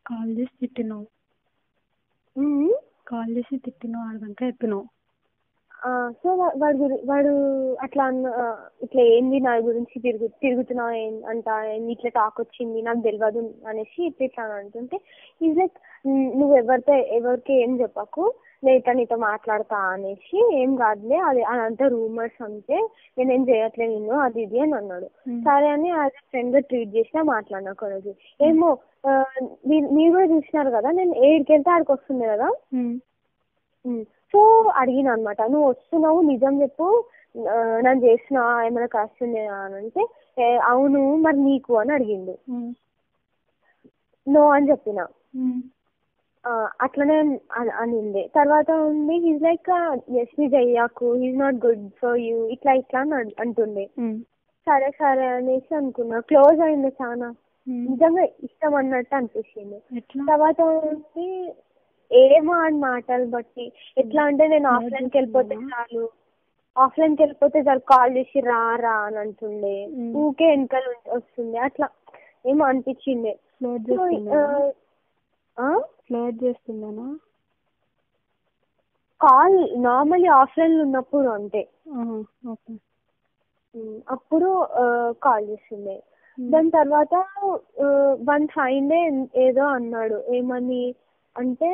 Call చేసి తిట్టినావు. Call చేసి తిట్టినావు, అడగంటే చెప్పినావు. సో వాడు అట్లా ఇట్లా ఏంది నా గురించి తిరుగుతున్నావు అంట, ఇట్లా టాక్ వచ్చింది నాకు తెలియదు అనేసి ఇట్లా అంటుంటే ఈజ్ లైక్ నువ్వు ఎవరికి ఏం చెప్పకు, నేను ఇట్లా నీతో మాట్లాడతా అనేసి, ఏం కాదులే అది అదంతా రూమర్స్ అంతే, నేనేం చేయట్లేదు నిన్ను అది ఇది అని అన్నాడు. సరే అని యాజ్ ఎ ఫ్రెండ్ గా ట్రీట్ చేసినా మాట్లాడినా ఒక రోజు. ఏమో మీరు కూడా చూసినారు కదా, నేను ఏడికి వెళ్తే ఆడికి వస్తుంది కదా. సో అడిగిన అనమాట, నువ్వు వస్తున్నావు నిజం చెప్పు, నన్ను చేసినా ఏమైనా కాస్తుందేనా అని అంటే అవును మరి నీకు అని అడిగిండు. నో అని చెప్పిన. అట్లనే అనింది. తర్వాత ఉంది హీజ్ లైక్ ఎస్ నీ చెయ్యకు, he's not good for you ఇట్లా ఇట్లా అని అంటుండే. సరే సరే అనేసి అనుకున్నా. క్లోజ్ అయింది చాలా, నిజంగా ఇష్టం అన్నట్టు అనిపించింది. తర్వాత ఉంది ఏమో అని మాటలు బట్టి ఎట్లా అంటే నేను ఆఫ్లైన్కి వెళ్ళిపోతే చాలు కాల్ చేసి రా అని అంటుండే, ఊకే వెనకాల వస్తుంది, అట్లా ఏమో అనిపించింది. కాల్ నార్మల్లీ ఆఫ్లైన్ లో ఉన్నప్పుడు అంటే అప్పుడు కాల్ చేస్తుండే. దాని తర్వాత వన్ ఫైన్ డే ఏదో అన్నాడు, ఏమని అంటే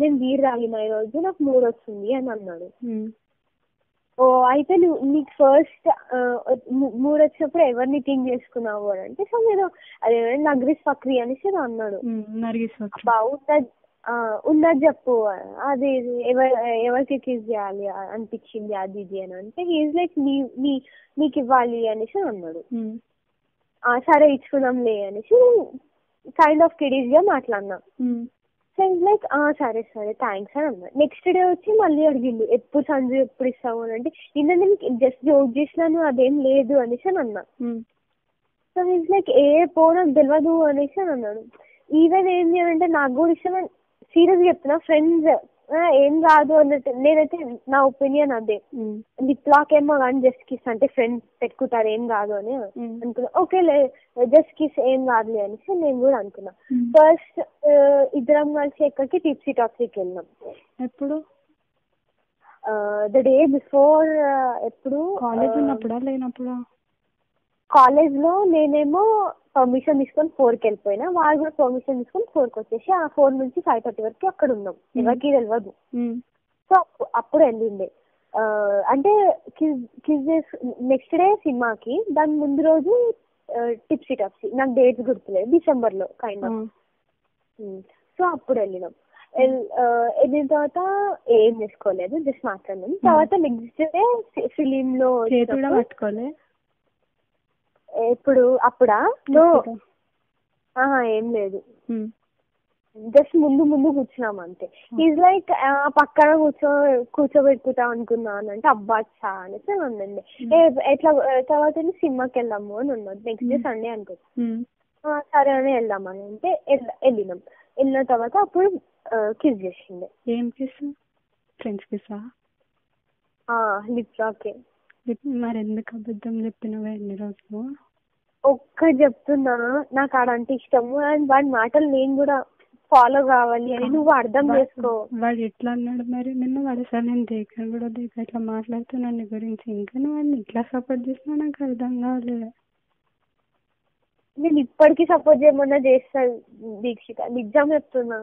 నేను బీర్ తాగిన ఈ రోజు నాకు మూడ్ వస్తుంది అని అన్నాడు. ఓ అయితే నీకు ఫస్ట్ మూడు వచ్చినప్పుడు ఎవరిని థింక్ చేసుకున్నావు అని అంటే, సో నేను అదే నర్గిస్ ఫక్రీ అనేసి అన్నాడు. ఉన్నది చెప్పు, అది ఎవరికి కిస్ చేయాలి అనిపించింది అది ఇది అని అంటే, హీజ్ లైక్ నీకు ఇవ్వాలి అనేసి అన్నాడు. సరే ఇచ్చుకుందాంలే అనేసి కైండ్ ఆఫ్ కిడీస్ గా మాట్లాడినా. సో లైక్ సరే సరే థ్యాంక్స్ అని అన్నాడు. నెక్స్ట్ డే వచ్చి మళ్ళీ అడిగిండు, ఎప్పుడు సంజు ఎప్పుడు ఇస్తావు అని అంటే, నిన్న నేను జస్ట్ జోక్ చేసినాను అదేం లేదు అనేసి అని అన్నా. సో హీజ్ లైక్ నాకు తెలియదు అనేసి అని అన్నాడు. ఈవెన్ ఏంటి అని అంటే నాకు కూడా ఇష్టం సీరియస్ గా చెప్తున్నా, ఫ్రెండ్స్ ఏం కాదు అన్నట్టు. నేనైతే నా ఒపీనియన్ అదే, లిప్ లాక్ ఏమో కానీ జస్ట్ కిస్ అంటే ఫ్రెండ్స్ పెట్టుకుంటారు ఏం కాదు అని అనుకున్నా. ఓకే జస్ట్ కిస్ ఏం కాదులే అనేసి నేను కూడా అనుకున్నా. ఫస్ట్ ఇద్దరం కలిసి ఎక్కడికి టిప్సీ టాక్సీకి వెళ్ళినాం. ఎప్పుడు? The day before. ఎప్పుడు? కాలేజ్ ఉన్నప్పుడా లేనప్పుడా? కాలేజ్ లో నేనేమో పర్మిషన్ తీసుకొని 4కి వెళ్ళిపోయినా, వాళ్ళు కూడా పర్మిషన్ తీసుకొని 4కి వచ్చేసి ఆ 4 నుంచి 5:30 వరకు అక్కడ ఉన్నాం. ఎవరికి తెలియదు. సో అప్పుడు వెళ్ళిండే అంటే నెక్స్ట్ డే సినిమాకి, దాని ముందు రోజు టిప్సీ టాప్సీ, నాకు డేట్స్ గుర్తులేదు, డిసెంబర్ లో కైండ్ ఆఫ్. సో అప్పుడు వెళ్ళినాం. వెళ్ళిన తర్వాత ఏం చేసుకోలేదు, జస్ట్ మాట్లాడినాం. తర్వాత నెక్స్ట్ డే ఫిలిం లో పట్టుకోలే. ఎప్పుడు? అప్పుడా? ఏం లేదు, జస్ట్ ముందు కూర్చున్నాం అంతే. ఈజ్ లైక్ పక్కన కూర్చోబెట్టుకుంటా అనుకున్నాను అంటే అబ్బా చా అనేసి ఉందండి. ఎట్లా తర్వాత సినిమాకి వెళ్దాము అని ఉన్నాడు. నెక్స్ట్ డే సండే అనుకో. సరే అని వెళ్దామని అంటే వెళ్ళినాం. వెళ్ళిన తర్వాత అప్పుడు కిస్ చేసిండే. ఏం కిస్? ఫ్రెండ్స్ కిస్సా? లిప్ లాకే. మరి ఎందుకు అబద్ధం చెప్పినవే ఎన్ని రోజులు? ఒక్కటి చెప్తున్నా, నాకు ఆడంటే ఇష్టము అండ్ వాడి మాటలు నేను కూడా ఫాలో కావాలి అని నువ్వు అర్థం చేసుకో. వాడు ఎట్లా అన్నాడు మరి నిన్ను? వాడు సార్ నేను దేకను కూడా ఇట్లా మాట్లాడుతున్నాను నీ గురించి, ఇంకా నువ్వు వాడిని ఇట్లా సపోర్ట్ చేసినా నాకు అర్థం కాలేదు. నేను ఇప్పటికీ సపోర్ట్ చేయమన్నా చేస్తాను దీక్షిత, నిజం చెప్తున్నా.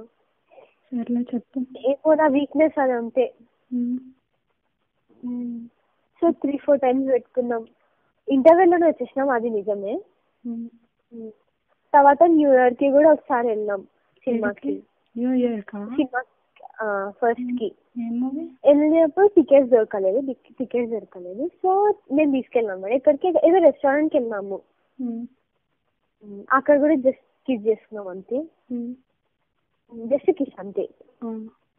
సర్లే చెప్పు. ఏమో నా వీక్నెస్ అది అంతే. సో 3-4 టైమ్స్ పెట్టుకున్నాం. ఇంటర్వెల్లోనే వచ్చేసినాం, అది నిజమే. తర్వాత న్యూ ఇయర్ కి కూడా ఒకసారి వెళ్ళాం సినిమాకి. న్యూ ఇయర్ సినిమా ఫస్ట్ కి వెళ్ళినప్పుడు టికెట్స్ దొరకలేదు. సో నేను తీసుకెళ్ళాము ఎక్కడికి, ఏదో రెస్టారెంట్కి వెళ్ళినాము. అక్కడ కూడా జస్ట్ కిస్ చేసుకున్నాం అంతే. జస్ట్ కిస్ అంతే.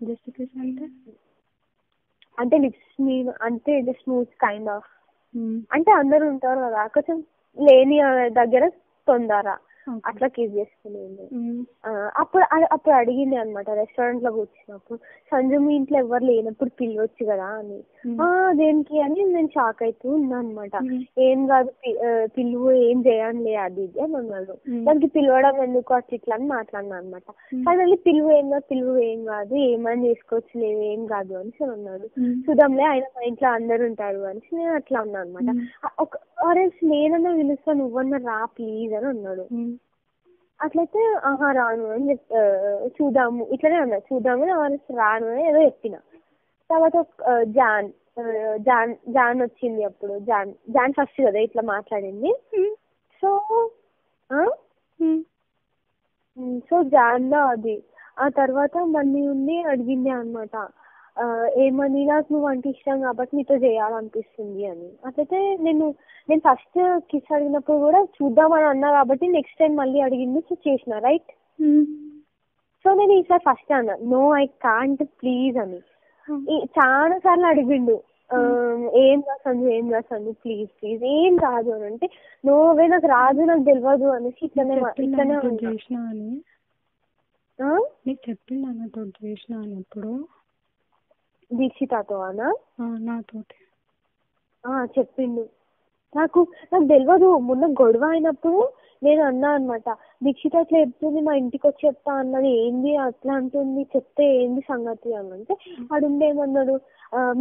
జస్ట్ కిస్ అంటే లిప్స్ మీద అంటే స్మూత్ కైండ్ ఆఫ్. అంటే అందరు ఉంటారు కదా, కొంచెం లేని దగ్గర తొందర అట్లా కిస్ చేసుకునేది. అప్పుడు అప్పుడు అడిగింది అనమాట రెస్టారెంట్ లో కూర్చున్నప్పుడు, సంజు మీ ఇంట్లో ఎవరు లేనప్పుడు పిలవచ్చు కదా అని. దేనికి అని నేను షాక్ అవుతూ ఉన్నా అనమాట. ఏం కాదు పిలువు, ఏం చేయంలే అది ఇది అని అన్నాడు. దానికి పిలవడం ఎందుకు అట్లా ఇట్లా అని మాట్లాడినా అనమాట. కానీ పిలువు ఏం కాదు ఏమని చేసుకోవచ్చు లేదు ఏం కాదు అని అన్నాడు. చూద్దాంలే ఆయన మా ఇంట్లో అందరు ఉంటారు అని నేను అట్లా ఉన్నా అనమాట. నేనన్నా పిలుస్తా నువ్వన్నా రా ప్లీజ్ అని అన్నాడు. అట్లయితే రాను అని చూద్దాము ఇట్లనే అన్నా, చూద్దాము రాను అని ఏదో చెప్పిన. తర్వాత జాన్ వచ్చింది. అప్పుడు జాన్ ఫస్ట్ కదా ఇట్లా మాట్లాడింది. సో జాన్ లో అది ఆ తర్వాత మళ్ళీ ఉండి అడిగింది అనమాట, ఏమని నాకు నువ్వు అంటే ఇష్టం కాబట్టి నీతో చేయాలనిపిస్తుంది అని. అట్లయితే నేను ఫస్ట్ కిస్ అడిగినప్పుడు కూడా చూద్దామని అన్నా కాబట్టి నెక్స్ట్ టైం మళ్ళీ అడిగింది చేసిన రైట్. సో నేను ఈసారి ఫస్ట్ అన్నా నో ఐ కాంట్ ప్లీజ్ అని. చాలా సార్లు అడిగిండు, ఏం రాసండు ప్లీజ్ ప్లీజ్ ఏం రాదు అని అంటే నోవే నాకు రాదు నాకు తెలియదు అనేసి ఇట్లనే ఎప్పుడు దీక్షితతో అనా నాతోటి చెప్పిండు. నాకు తెలియదు. మొన్న గొడవ అయినప్పుడు నేను అన్నా అనమాట, దీక్షిత అట్లా చెప్తుంది మా ఇంటికి వచ్చి చెప్తా అన్నది, ఏంది అట్లా అంటుంది చెప్తే ఏంది సంగతి అని అంటే అడుండేమన్నాడు,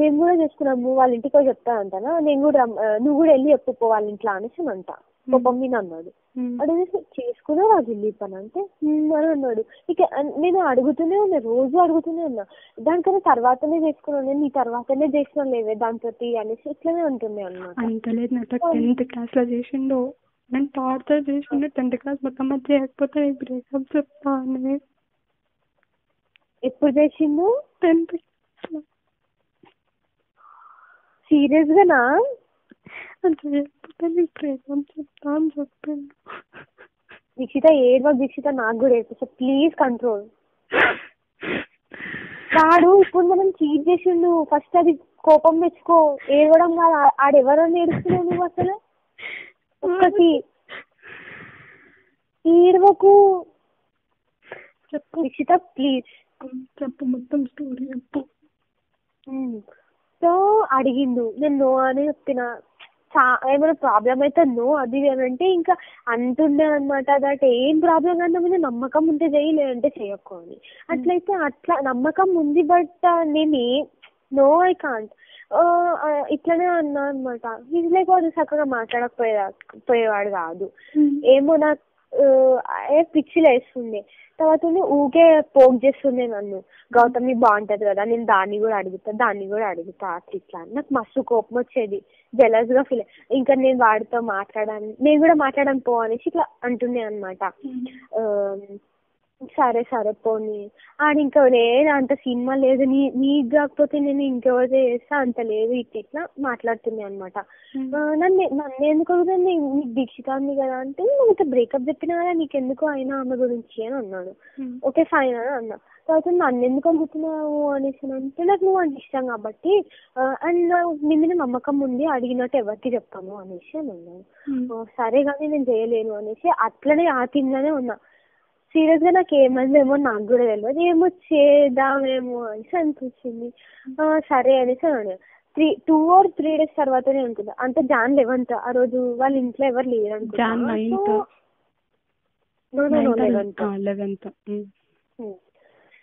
మేము కూడా చేసుకున్నాము వాళ్ళ ఇంటికి వచ్చి చెప్తా అంటానా, నేను కూడా నువ్వు కూడా వెళ్ళి చెప్పుకో వాళ్ళ ఇంట్లో అనేసి అంట కోపం మీద అన్నాడు. అడిగేసి చేసుకున్నా వాళ్ళు వెళ్ళి పని అంటే అని అన్నాడు. ఇక నేను అడుగుతూనే ఉన్నా, రోజు అడుగుతూనే ఉన్నా, దానికన్నా తర్వాతనే చేసుకున్నాను నేను, నీ తర్వాతనే చేసినా లేవే దాంతో అనేసి ఇట్లనే ఉంటుంది అన్నమాట. అంతలేదు నాకు 10th క్లాస్ లో చేసిండు, నేను టార్చర్ చేసిండు 10th క్లాస్ మొత్తం అది చేయకపోతే బ్రేకప్ చెప్తా అని. ఎప్పుడు చేసిండు? 10th క్లాస్ లో. సీరియస్ గానా? అంటే చెప్తే నీకు బ్రేకప్ చెప్తా అని చెప్పిండు. దీక్షిత దీక్షిత నాకు కూడా ఏడిపిస్తా ప్లీజ్ కంట్రోల్. వాడు ఇప్పుడు మనం చీట్ చేసిండు, ఫస్ట్ అది కోపం తెచ్చుకో, ఏడవడం కాదు. ఆడెవరని ఏడుస్తున్నావు నువ్వు అసలు? ఒక్కటి ఏడవకు చెప్పు దీక్షిత ప్లీజ్ చెప్పు, మొత్తం స్టోరీ చెప్పు. సో అడిగిండు, నేను నో అని చెప్పిన. ఏమైనా ప్రాబ్లం అయితే నో అది అంటే ఇంకా అంటుండే అనమాట, దట్ ఏం ప్రాబ్లం కన్నా మీద నమ్మకం ఉంటే చేయి లేదంటే చేయకు అని. అట్లయితే అట్లా నమ్మకం ఉంది, బట్ నేను నో ఐ కాంట్ ఇట్లనే అన్నా అనమాట. ఇది వాడు చక్కగా మాట్లాడకపోయేవాడు కాదు. ఏమో నాకు పిచ్చిలు వేస్తుండే. తర్వాత ఊకే పోక్ చేస్తుండే నన్ను, గౌతమి బాగుంటది కదా నేను దాన్ని కూడా అడుగుతా అట్లా ఇట్లా. నాకు మస్తు కోపం వచ్చేది, జెలస్ గా ఫీల్. ఇంకా నేను వాడితో నేను కూడా మాట్లాడను పో అనేసి ఇట్లా అంటుండే అనమాట. సరే పోనీ ఆడ ఇంకా నేను అంత సినిమా లేదు, నీకు కాకపోతే నేను ఇంకెవరితో చేస్తా అంత లేదు ఇట్లా మాట్లాడుతుంది అనమాట. నన్ను ఎందుకు అడుగుతుంది, నీకు దీక్షిత ఉంది కదా అంటే నేను బ్రేకప్ చెప్పినా కదా నీకెందుకు అయినా ఆమె గురించి అని అన్నాడు. ఓకే ఫైన్ అని అన్నా. తర్వాత నన్ను ఎందుకు అడుగుతున్నావు అనేసి అంటే నాకు నువ్వు అంటే ఇష్టం కాబట్టి అండ్ నీ మీద నమ్మకం ఉంది, అడిగినట్టు ఎవరికి చెప్తాను అనేసి అని అన్నాను. సరే కానీ నేను చేయలేను అనేసి అట్లనే ఆ థింగ్లోనే ఉన్నా. సీరియస్ గా నాకు ఏమైందేమో నాకు కూడా తెలియదు, ఏమో చేద్దామేమో అనేసి అనిపించింది. సరే అనేసి అన్నాడు. 2 or 3 days తర్వాతనే అనుకుంటా, అంటే Jan 11th ఆ రోజు వాళ్ళ ఇంట్లో ఎవరు లేరు అనుకుంటా.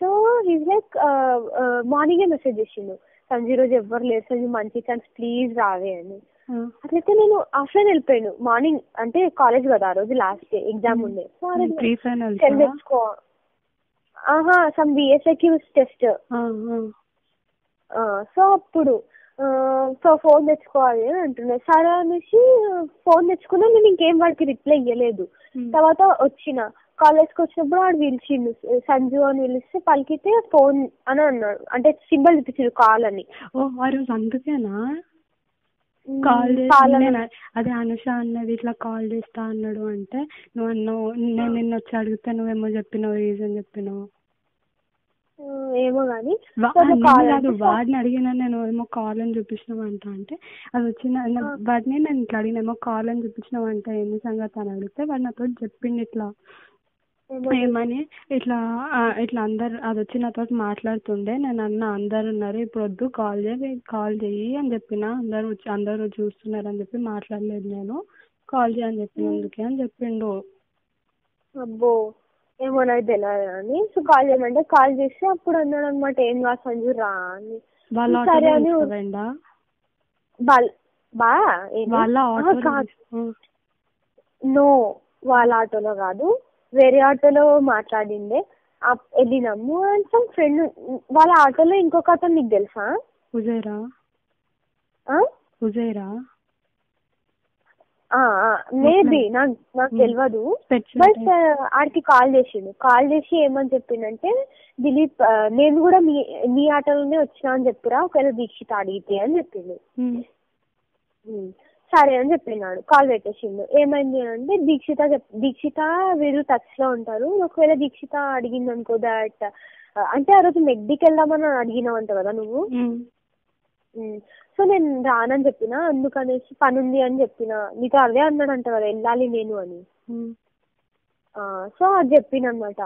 సో హీస్ లైక్ మార్నింగే మెసేజ్ చేసిండు, సంజయ్ రోజు ఎవరు లేరు సంజయ్ మంచి ఛాన్స్ ప్లీజ్ రావే అని. అట్లయితే నేను ఆఫ్లైన్ వెళ్ళిపోయాను. మార్నింగ్ అంటే కాలేజ్ కదా ఆ రోజు లాస్ట్ డే ఎగ్జామ్ ఉండే. తెచ్చుకో సమ్ VSIQ టెస్ట్. సో అప్పుడు ఫోన్ తెచ్చుకోవాలి అని అంటున్నా. సరే అనేసి ఫోన్ తెచ్చుకున్నా. నేను ఇంకేం వాడికి రిప్లై ఇవ్వలేదు. తర్వాత వచ్చిన కాలేజ్కి వచ్చినప్పుడు వాడు పిలిచిండు, సంజు అని పిలిస్తే పలికితే ఫోన్ అని అన్నాడు, అంటే సింబల్ చూపించాడు కాల్ అని. అందుకేనా కాల్ చేసి అదే అనుష అన్నది ఇట్లా కాల్ చేస్తా అన్నాడు అంటే నువ్వు అన్నావు, నేను నిన్న వచ్చి అడిగితే నువ్వేమో చెప్పినావు, రీజన్ చెప్పినావు. ఏమో కానీ కాదు, వాడిని అడిగినా నేను ఏమో కాల్ అని చూపించినావంట అంటే అది వచ్చిన వాడిని నేను ఇట్లా అడిగిన కాల్ అని చూపించినావంట ఎన్ని సంగతి అని అడిగితే వాడు నాతో చెప్పింది ఇట్లా ఏమని ఇట్లా ఇట్లా అందరు అది వచ్చి నాతో మాట్లాడుతుండే నేను అందరు ఉన్నారు ఇప్పుడు వద్దు కాల్ చెయ్యి అని చెప్పిన అందరూ చూస్తున్నారు అని చెప్పి మాట్లాడలేదు నేను కాల్ చేయని చెప్పినందుకే అని చెప్పిండు. అబ్బో ఏమో నాకు తెలియదు అని సో కాల్ చేయమంటే కాల్ చేస్తే అప్పుడు అన్నాడు అనమాట ఏం కాదు సంజు రా అని. సరే అని నో వాళ్ళ ఆటోలో కాదు వేరే ఆటోలో మాట్లాడిండే వెళ్ళినాము అండ్ సమ్ ఫ్రెండ్ వాళ్ళ ఆటోలో ఇంకొక అతను నీకు తెలుసా? ఉజైరా మేబీ నాకు తెలియదు. బట్ ఆడికి కాల్ చేసి ఏమని చెప్పిందంటే దిలీప్ నేను కూడా మీ ఆటోలోనే వచ్చినా అని చెప్పిరా ఒకవేళ దీక్షిత అడిగితే అని చెప్పిండు. సరే అని చెప్పినాడు కాల్ పెట్టేసిండు. ఏమైంది అంటే దీక్షిత వీళ్ళు టచ్ లో ఉంటారు ఒకవేళ దీక్షిత అడిగింది అనుకో దాట్ అంటే ఆ రోజు మెగ్డికి వెళ్దామని అడిగినావంట కదా నువ్వు. సో నేను రానని చెప్పిన అందుకనేసి పని ఉంది అని చెప్పిన నీతో అదే అన్నాడంట కదా వెళ్ళాలి నేను అని. సో అది చెప్పినమాట.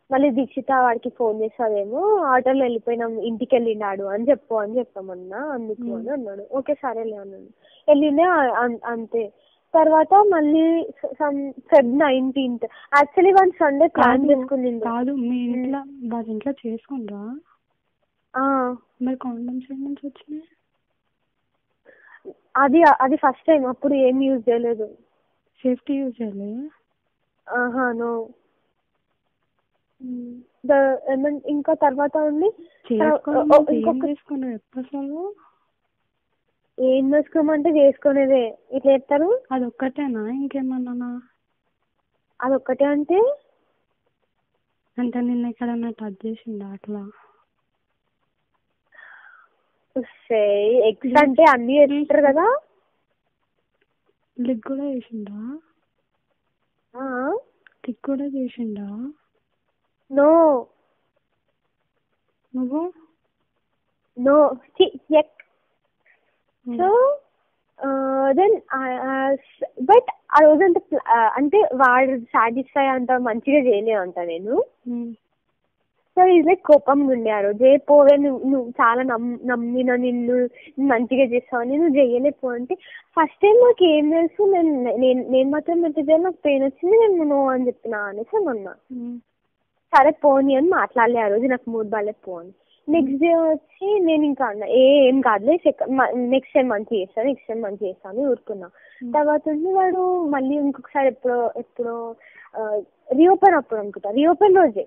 మళ్ళీ దీక్షిత వాడికి ఫోన్ చేస్తాదేమో ఆటోలో వెళ్ళిపోయినాం ఇంటికి వెళ్ళినాడు అని చెప్పామన్నా అందుకు అని అన్నాడు. ఓకే సరేలే అన్నాడు. వెళ్ళిండే అంతే. తర్వాత మళ్ళీ Feb 19th actually 1 Sunday plan చేసుకుంది. కాదు మీ ఇంట్లో వాళ్ళ ఇంట్లో చేసుకుంటా మరి కాండమ్స్ నుంచి వచ్చినాయి? అది ఫస్ట్ టైం అప్పుడు ఏం యూజ్ చేయలేదు. సేఫ్టీ యూజ్ చేయలేదు? నో. ఇంకా తర్వాత ఉండి ఏం చేసుకోమంటే చేసుకునేదే ఇట్లా చెప్తారు. అదొక్కటేనా ఇంకేమన్నా? అదొక్కటే అంటే నిన్న ఎక్కడన్నా టచ్ చేసిండా అట్లా? ఎక్స్ అంటే అన్ని చేస్తారు కదా. లిక్ కూడా చేసిండా? టిక్ కూడా చేసిండా? నో నువ్వు నో సో దెన్ బట్ ఆ రోజంతా అంటే వాడు సాటిస్ఫై అంత మంచిగా చేయలేదంట నేను. సో ఈజ్ లైక్ కోపంగా ఉండే ఆ రోజు పోవే నువ్వు చాలా నమ్మిన నిన్ను మంచిగా చేస్తావని నువ్వు చెయ్యలేపో అంటే ఫస్ట్ టైం నాకు ఏం తెలుసు నేను మాత్రం ఎంత చేయాలి నాకు పెయిన్ వచ్చింది నేను నో అని చెప్పిన అనేసి అన్నా. సరే పోనీ అని మాట్లాడలే ఆ రోజు నాకు మూడ్ బాగాలేదు పోని. నెక్స్ట్ డే వచ్చి నేను ఇంకా అన్నా ఏం కాదులే నెక్స్ట్ టైం మంచి చేస్తాను ఊరుకున్నా. తర్వాత వాడు మళ్ళీ ఇంకొకసారి ఎప్పుడో రీఓపెన్ అప్పుడు అనుకుంటా రీఓపెన్ రోజే.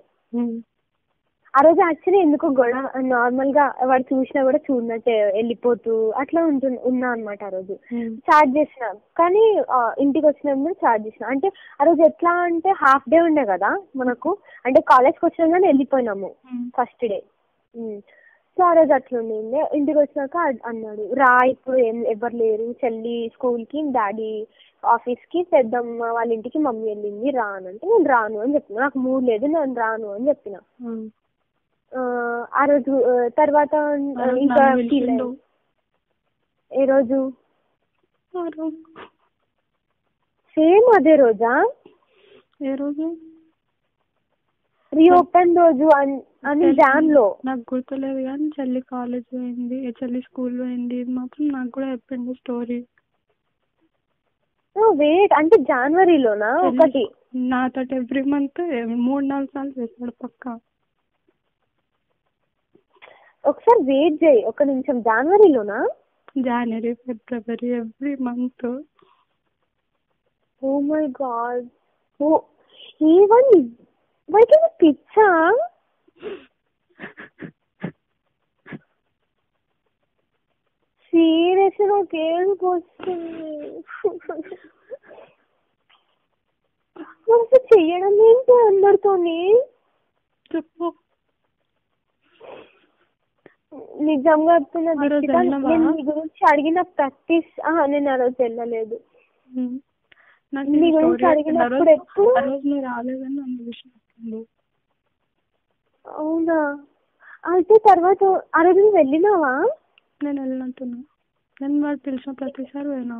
ఆ రోజు యాక్చువల్లీ ఎందుకో గొడవ నార్మల్ గా వాడు చూసినా కూడా చూడనట్టే వెళ్ళిపోతూ అట్లా ఉన్నా అనమాట. ఆ రోజు చార్జ్ చేసిన కానీ ఇంటికి వచ్చినప్పుడు చార్జ్ చేసిన అంటే ఆ రోజు ఎట్లా అంటే హాఫ్ డే ఉండే కదా మనకు అంటే కాలేజ్కి వచ్చినా కానీ వెళ్ళిపోయినాము ఫస్ట్ డే. సో ఆ రోజు అట్లా ఉండింది. ఇంటికి వచ్చినాక అన్నాడు రా ఇప్పుడు ఎవరు లేరు చెల్లి స్కూల్ కి డాడీ ఆఫీస్ కి పెద్దమ్మ వాళ్ళ ఇంటికి మమ్మీ వెళ్ళింది రా అని అంటే నేను రాను అని చెప్పిన. నాకు మూడ్ లేదు నేను రాను అని చెప్పిన. ఆ రోజు తర్వాత ఇంకా ఏ రోజు సేమ్ అదే రోజా? ఏ రోజు? రీఓపెన్ రోజు అని జాన్ లో నాకు గుర్తులేదు కానీ చెల్లి కాలేజ్ పోయింది చెల్లి స్కూల్ పోయింది మాత్రం నాకు కూడా చెప్పింది స్టోరీ. వెయిట్ అంటే జనవరిలోనా? ఒకటి నాతో ఎవ్రీ మంత్ 3-4 సార్లు చేస్తాడు పక్కా. ఒకసారి వెయిట్ చేయి ఒక నిమిషం. జనవరిలోనా? జనవరి ఫిబ్రవరి every month. Oh my god. Oh even white పిచ్చా? సీరియస్ నాకు ఏడుపు వస్తుంది. చెయ్యడం ఏంటి అందరితోని? చెప్పు. నిజంగా చెప్తున్నా నేను నీ గురించి అడిగిన ప్రాక్టీస్ నేను ఆ రోజు వెళ్ళలేదు. నీ గురించి అడిగినప్పుడు ఎప్పుడు రాలేదని అవునా? అయితే తర్వాత ఆ రోజు నువ్వు వెళ్ళినావా? నేను వెళ్ళినట్టున్నా. నేను వాడు పిలిచిన ప్రతిసారి పోయినా.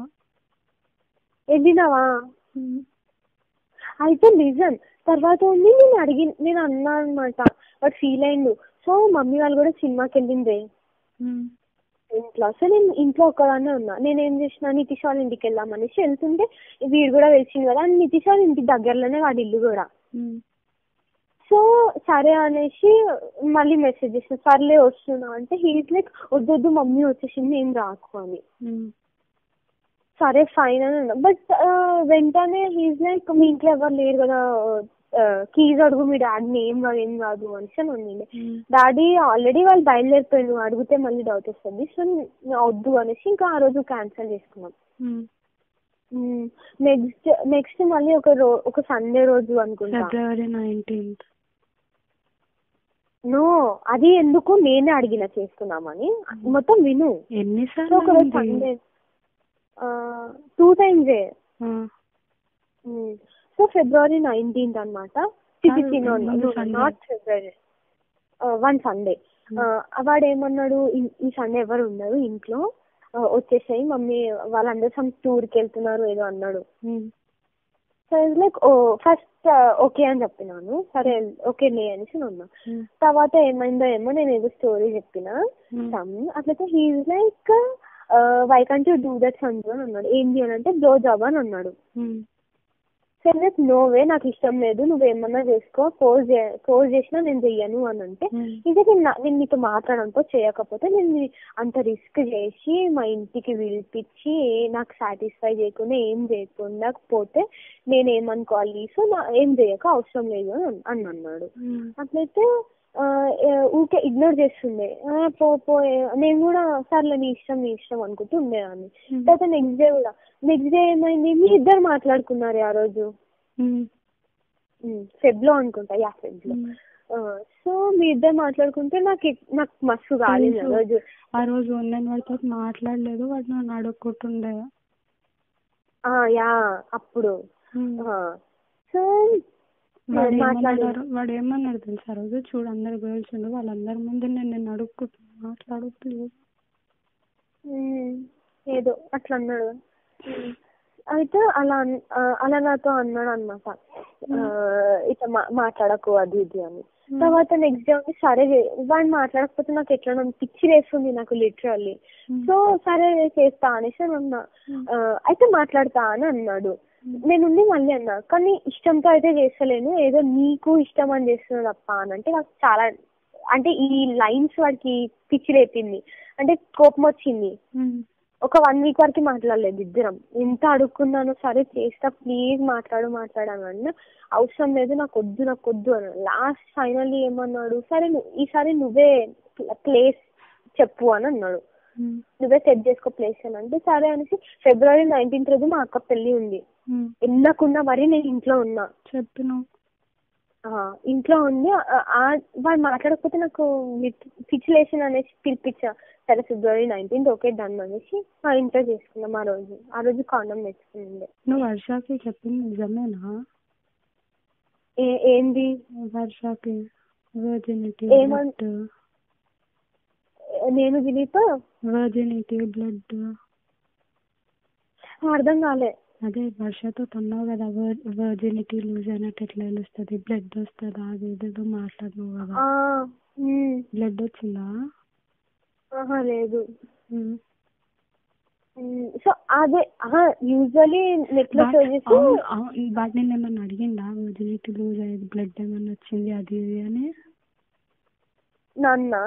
వెళ్ళినావా? అయితే నిజం తర్వాత ఉంది నేను అన్నా అనమాట. వాడు ఫీల్ అయిండు. సో మమ్మీ వాళ్ళు కూడా సినిమాకి వెళ్ళిందే ఇంట్లో. సో నేను ఇంట్లో ఒక్కదాన్నే ఉన్నా. నేనేం చేసిన, నితీష్ వాళ్ళ ఇంటికి వెళ్దామనేసి వెళ్తుంటే వీడు కూడా తెలిసింది కదా, నితీష్ వాళ్ళ ఇంటి దగ్గరలోనే వాడి ఇల్లు కూడా. సో సరే అనేసి మళ్ళీ మెసేజ్ చేసిన, సర్లే వస్తున్నా అంటే హీస్ లైక్ వద్దొద్దు మమ్మీ వచ్చేసింది ఏం రాకు అని. సరే ఫైన్ అని అన్నా. బట్ వెంటనే హీస్ లైక్ మీ ఇంట్లో ఎవరు లేరు కదా, కీజ్ అడుగు మీ డాడీని, ఏం కాదు అనేసి అని ఉండింది. డాడీ ఆల్రెడీ వాళ్ళు బయలుదేరిపోయాడు, అడిగితే మళ్ళీ డౌట్ వస్తుంది. సో వద్దు అనేసి ఇంకా ఆ రోజు క్యాన్సిల్ చేసుకున్నాం. నెక్స్ట్ మళ్ళీ ఒక సండే రోజు అనుకుంటా, February 19th. నో అది ఎందుకు నేనే అడిగిన చేసుకుందామని. మొత్తం విను. ఎన్నిసార్లు? ఒక రోజు Sunday 2 times. So February 19th అనమాట. Not February, 1 Sunday. వాడు ఏమన్నాడు, ఈ సండే ఎవరు ఉన్నారు ఇంట్లో, వచ్చేసాయి మమ్మీ వాళ్ళందరూ సమ్ టూర్కి వెళ్తున్నారు ఏదో అన్నాడు. సో లైక్ ఫస్ట్ ఓకే అని చెప్పినాను. సరే ఓకే లే అనేసి ఉన్నా. తర్వాత ఏమైందో ఏమో నేను ఏదో స్టోరీ చెప్పిన అట్లయితే he's like why can't you do that Sanju అని అన్నాడు. ఏంటి అని అంటే బ్లో జాబ్ అని అన్నాడు. సరే లైక్ నో వే, నాకు ఇష్టం లేదు, నువ్వేమన్నా చేసుకో, ఫోర్స్ చేసినా నేను చెయ్యను అని అంటే, ఇదే నేను నీతో మాట్లాడడంతో చేయకపోతే నేను అంత రిస్క్ చేసి మా ఇంటికి పిలిపించి నాకు సాటిస్ఫై చేయకుండా ఏం చేయకుండా పోతే నేనేమనుకోవాలి, సో ఏం చేయక అవసరం లేదు అని అన్నాడు. అట్లయితే ఊకే ఇగ్నోర్ చేస్తుండే. నేను కూడా సర్లే నీ ఇష్టం అనుకుంటూ ఉండేదాన్ని. తర్వాత నెక్స్ట్ డే ఏమైంది, మీ ఇద్దరు మాట్లాడుకున్నారు ఆ రోజు ఫెబ్లో అనుకుంటా. ఫెబ్లో. సో మీ ఇద్దరు మాట్లాడుకుంటే నాకు మస్తు కాలేదు ఆ రోజు. నేను వాడితో మాట్లాడలేదు, వాడు నన్ను అడుక్కుంటుండే. అప్పుడు సో వాడు ఏమన్నాడు తెలుసా, ఆ రోజు చూడు అందరు గర్ల్స్ ఉండు, వాళ్ళందరి ముందు నేను అడుక్కుంటున్నా, మాట్లాడట్లేదు ఏదో అట్లా అన్నాడు. అయితే అలా నాతో అన్నాడు అనమాట, ఇట్లా మాట్లాడకు అది ఇది అని. తర్వాత నెక్స్ట్ డే ఉంది, సరే వాడు మాట్లాడకపోతే నాకు ఎట్లా పిచ్చి వేస్తుంది నాకు లిటరల్లీ. సో సరే చేస్తా అనేసి అని అన్నా. అయితే మాట్లాడతా అని అన్నాడు. నేనుండి మళ్ళీ అన్నా, కానీ ఇష్టంతో అయితే చేస్తలేను, ఏదో నీకు ఇష్టం అని చేస్తున్నావు తప్ప అని అంటే నాకు చాలా, అంటే ఈ లైన్స్ వాడికి పిచ్చి లేపింది, అంటే కోపం వచ్చింది. ఒక 1 week వరకు మాట్లాడలేదు ఇద్దరం. ఎంత అడుక్కున్నాను, సరే చేస్తా ప్లీజ్ మాట్లాడాను అన్న, అవసరం లేదు నాకు వద్దు అన్న. లాస్ట్ ఫైనల్లీ ఏమన్నాడు, సరే ఈసారి నువ్వే ప్లేస్ చెప్పు అని అన్నాడు. నువ్వే సెట్ చేసుకో ప్లేస్ అని అంటే సరే అనేసి February 19th రోజు మా అక్క పెళ్లి ఉంది. వెళ్ళకుండా మరి నేను ఇంట్లో ఉన్నా. ఇంట్లో ఉంది. వాడు మాట్లాడకపోతే నాకు సిచ్యులేషన్ అనేసి పిలిపించా. సరే February 19th ఓకే డన్ అనేసి మా ఇంట్లో చేసుకున్నాం. ఆ రోజు కాండం తెచ్చుకుంది. నువ్వు వర్షాకి చెప్పింది నిజమేనా? ఏంది వర్షాకి వర్జినిటీ నేను దిలీప్ వర్జినిటీ బ్లడ్ అర్థం కాలే. అదే వర్షతో తన్నావు కదా, వర్జినిటీ లూజ్ అయినట్టు ఎట్లా తెలుస్తుంది, బ్లడ్ వస్తుందా, అది ఏదేదో మాట్లాడినావు కదా, బ్లడ్ వచ్చిందా? లేదు. సో అదే యూజువల్లీ నెట్ లో వాటిని ఏమన్నా అడిగిందా, వర్జినిటీ లూజ్ అయ్యేది, బ్లడ్ ఏమన్నా వచ్చింది అది ఇది అని? నన్ను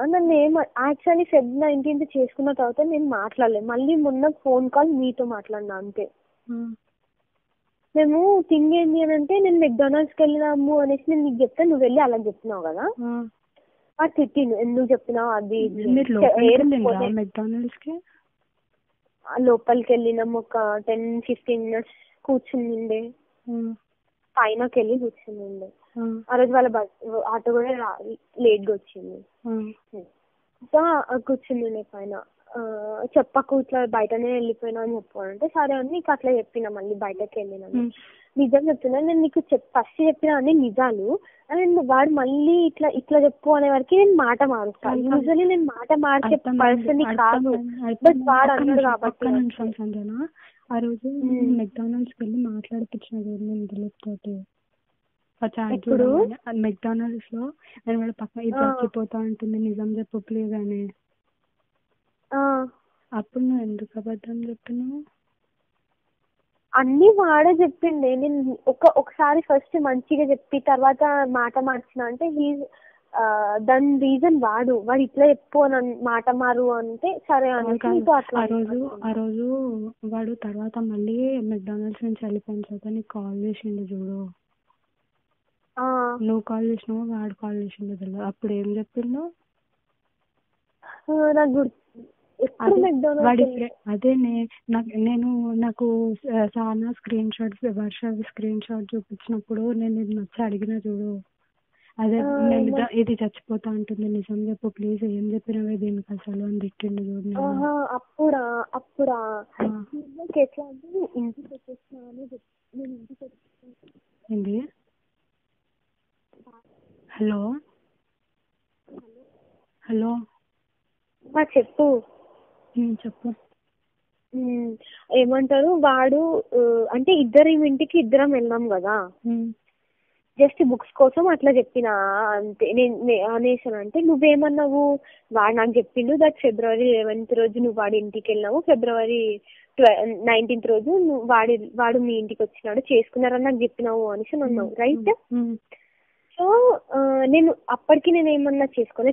యాక్చువల్లీ Feb 19th చేసుకున్న తర్వాత నేను మాట్లాడలేదు. మళ్ళీ మొన్న ఫోన్ కాల్ మీతో మాట్లాడినా అంతే. మేము థింగ్ ఏంటి అని అంటే, నేను మెక్డానల్డ్స్కి వెళ్ళినాము అనేసి నేను నీకు చెప్తే నువ్వు వెళ్ళి అలా చెప్తున్నావు కదా, అది తిట్టిండు, ఎందుకు చెప్తున్నావు అది. లోపలికి వెళ్ళినాము, ఒక 10-15 minutes కూర్చుండే, పైనకి వెళ్ళి కూర్చుండే. ఆ రోజు వాళ్ళ ఆటో కూడా లేట్ గా వచ్చింది. సో కూర్చుండే పైన. చెప్పకు ఇట్లా బయటనే వెళ్ళిపోయినా అని చెప్పానంటే సరే అని నీకు అట్లా చెప్పిన మళ్ళీ బయటకి వెళ్ళినాను. నిజం చెప్తున్నా నేను నీకు ఫస్ట్ చెప్పిన అన్ని నిజాలు అండ్ వాడు మళ్ళీ ఇట్లా ఇట్లా చెప్పు అనే వరకు నేను మాట మారుస్తాను. యూజువల్లీ నేను మాట మార్చే పర్సన్ కాదు, బట్ వాడు అన్నాడు కాబట్టి. ఆ రోజు మెక్డానల్డ్స్కి వెళ్ళి మాట్లాడిపించిన నేను దిలీప్ తోటి. ఇప్పుడు మెక్డానల్డ్స్ లో నేను వాడు పక్కన ఇది చచ్చిపోతా ఉంటుంది నిజం చెప్పు ప్లీజ్ అని. అప్పుడు నువ్వు ఎందుకు అబద్ధం చెప్పినావు? అన్ని వాడే చెప్పిండే. నేను ఒకసారి ఫస్ట్ మంచిగా చెప్పి తర్వాత మాట మార్చిన అంటే దాని రీజన్ వాడు ఇట్లా చెప్పు అని మాట మారు అంటే సరే అని. ఆ రోజు వాడు తర్వాత మళ్ళీ మెక్డానల్డ్స్ నుంచి వెళ్ళిపోయిన తర్వాత నీకు కాల్ చేసిండు చూడు. నువ్వు కాల్ చేసినావు వాడు కాల్ చేసిండు తెలియదు. అప్పుడు ఏం చెప్పిండు? అదే నాకు చాలా స్క్రీన్ షాట్స్ వర్ష స్క్రీన్ షాట్ చూపించినప్పుడు నేను ఇది వచ్చి అడిగిన చూడు. అదే నేను ఇది చచ్చిపోతా ఉంటుంది నిజం చెప్పు ప్లీజ్ ఏం చెప్పినవే దీనికి అసలు అని తిట్టిండు చూడు. అప్పుడా ఏంటి? హలో హలో చెప్పు. చెప్పు. ఏమంటారు వాడు అంటే ఇంటికి ఇద్దరం వెళ్ళాం కదా, జస్ట్ బుక్స్ కోసం అట్లా చెప్పినా అంతే. నేను అనేసాను అంటే నువ్వేమన్నావు, వాడు నాకు చెప్పిండు దట్ February 11th రోజు నువ్వు వాడి ఇంటికి వెళ్ళావు, February 19th రోజు వాడు మీ ఇంటికి వచ్చినాడు చేసుకున్నారని నాకు చెప్పినావు అనేసి అన్నావు, రైట్? సో నేను అప్పటికి నేను ఏమన్నా చేసుకోలే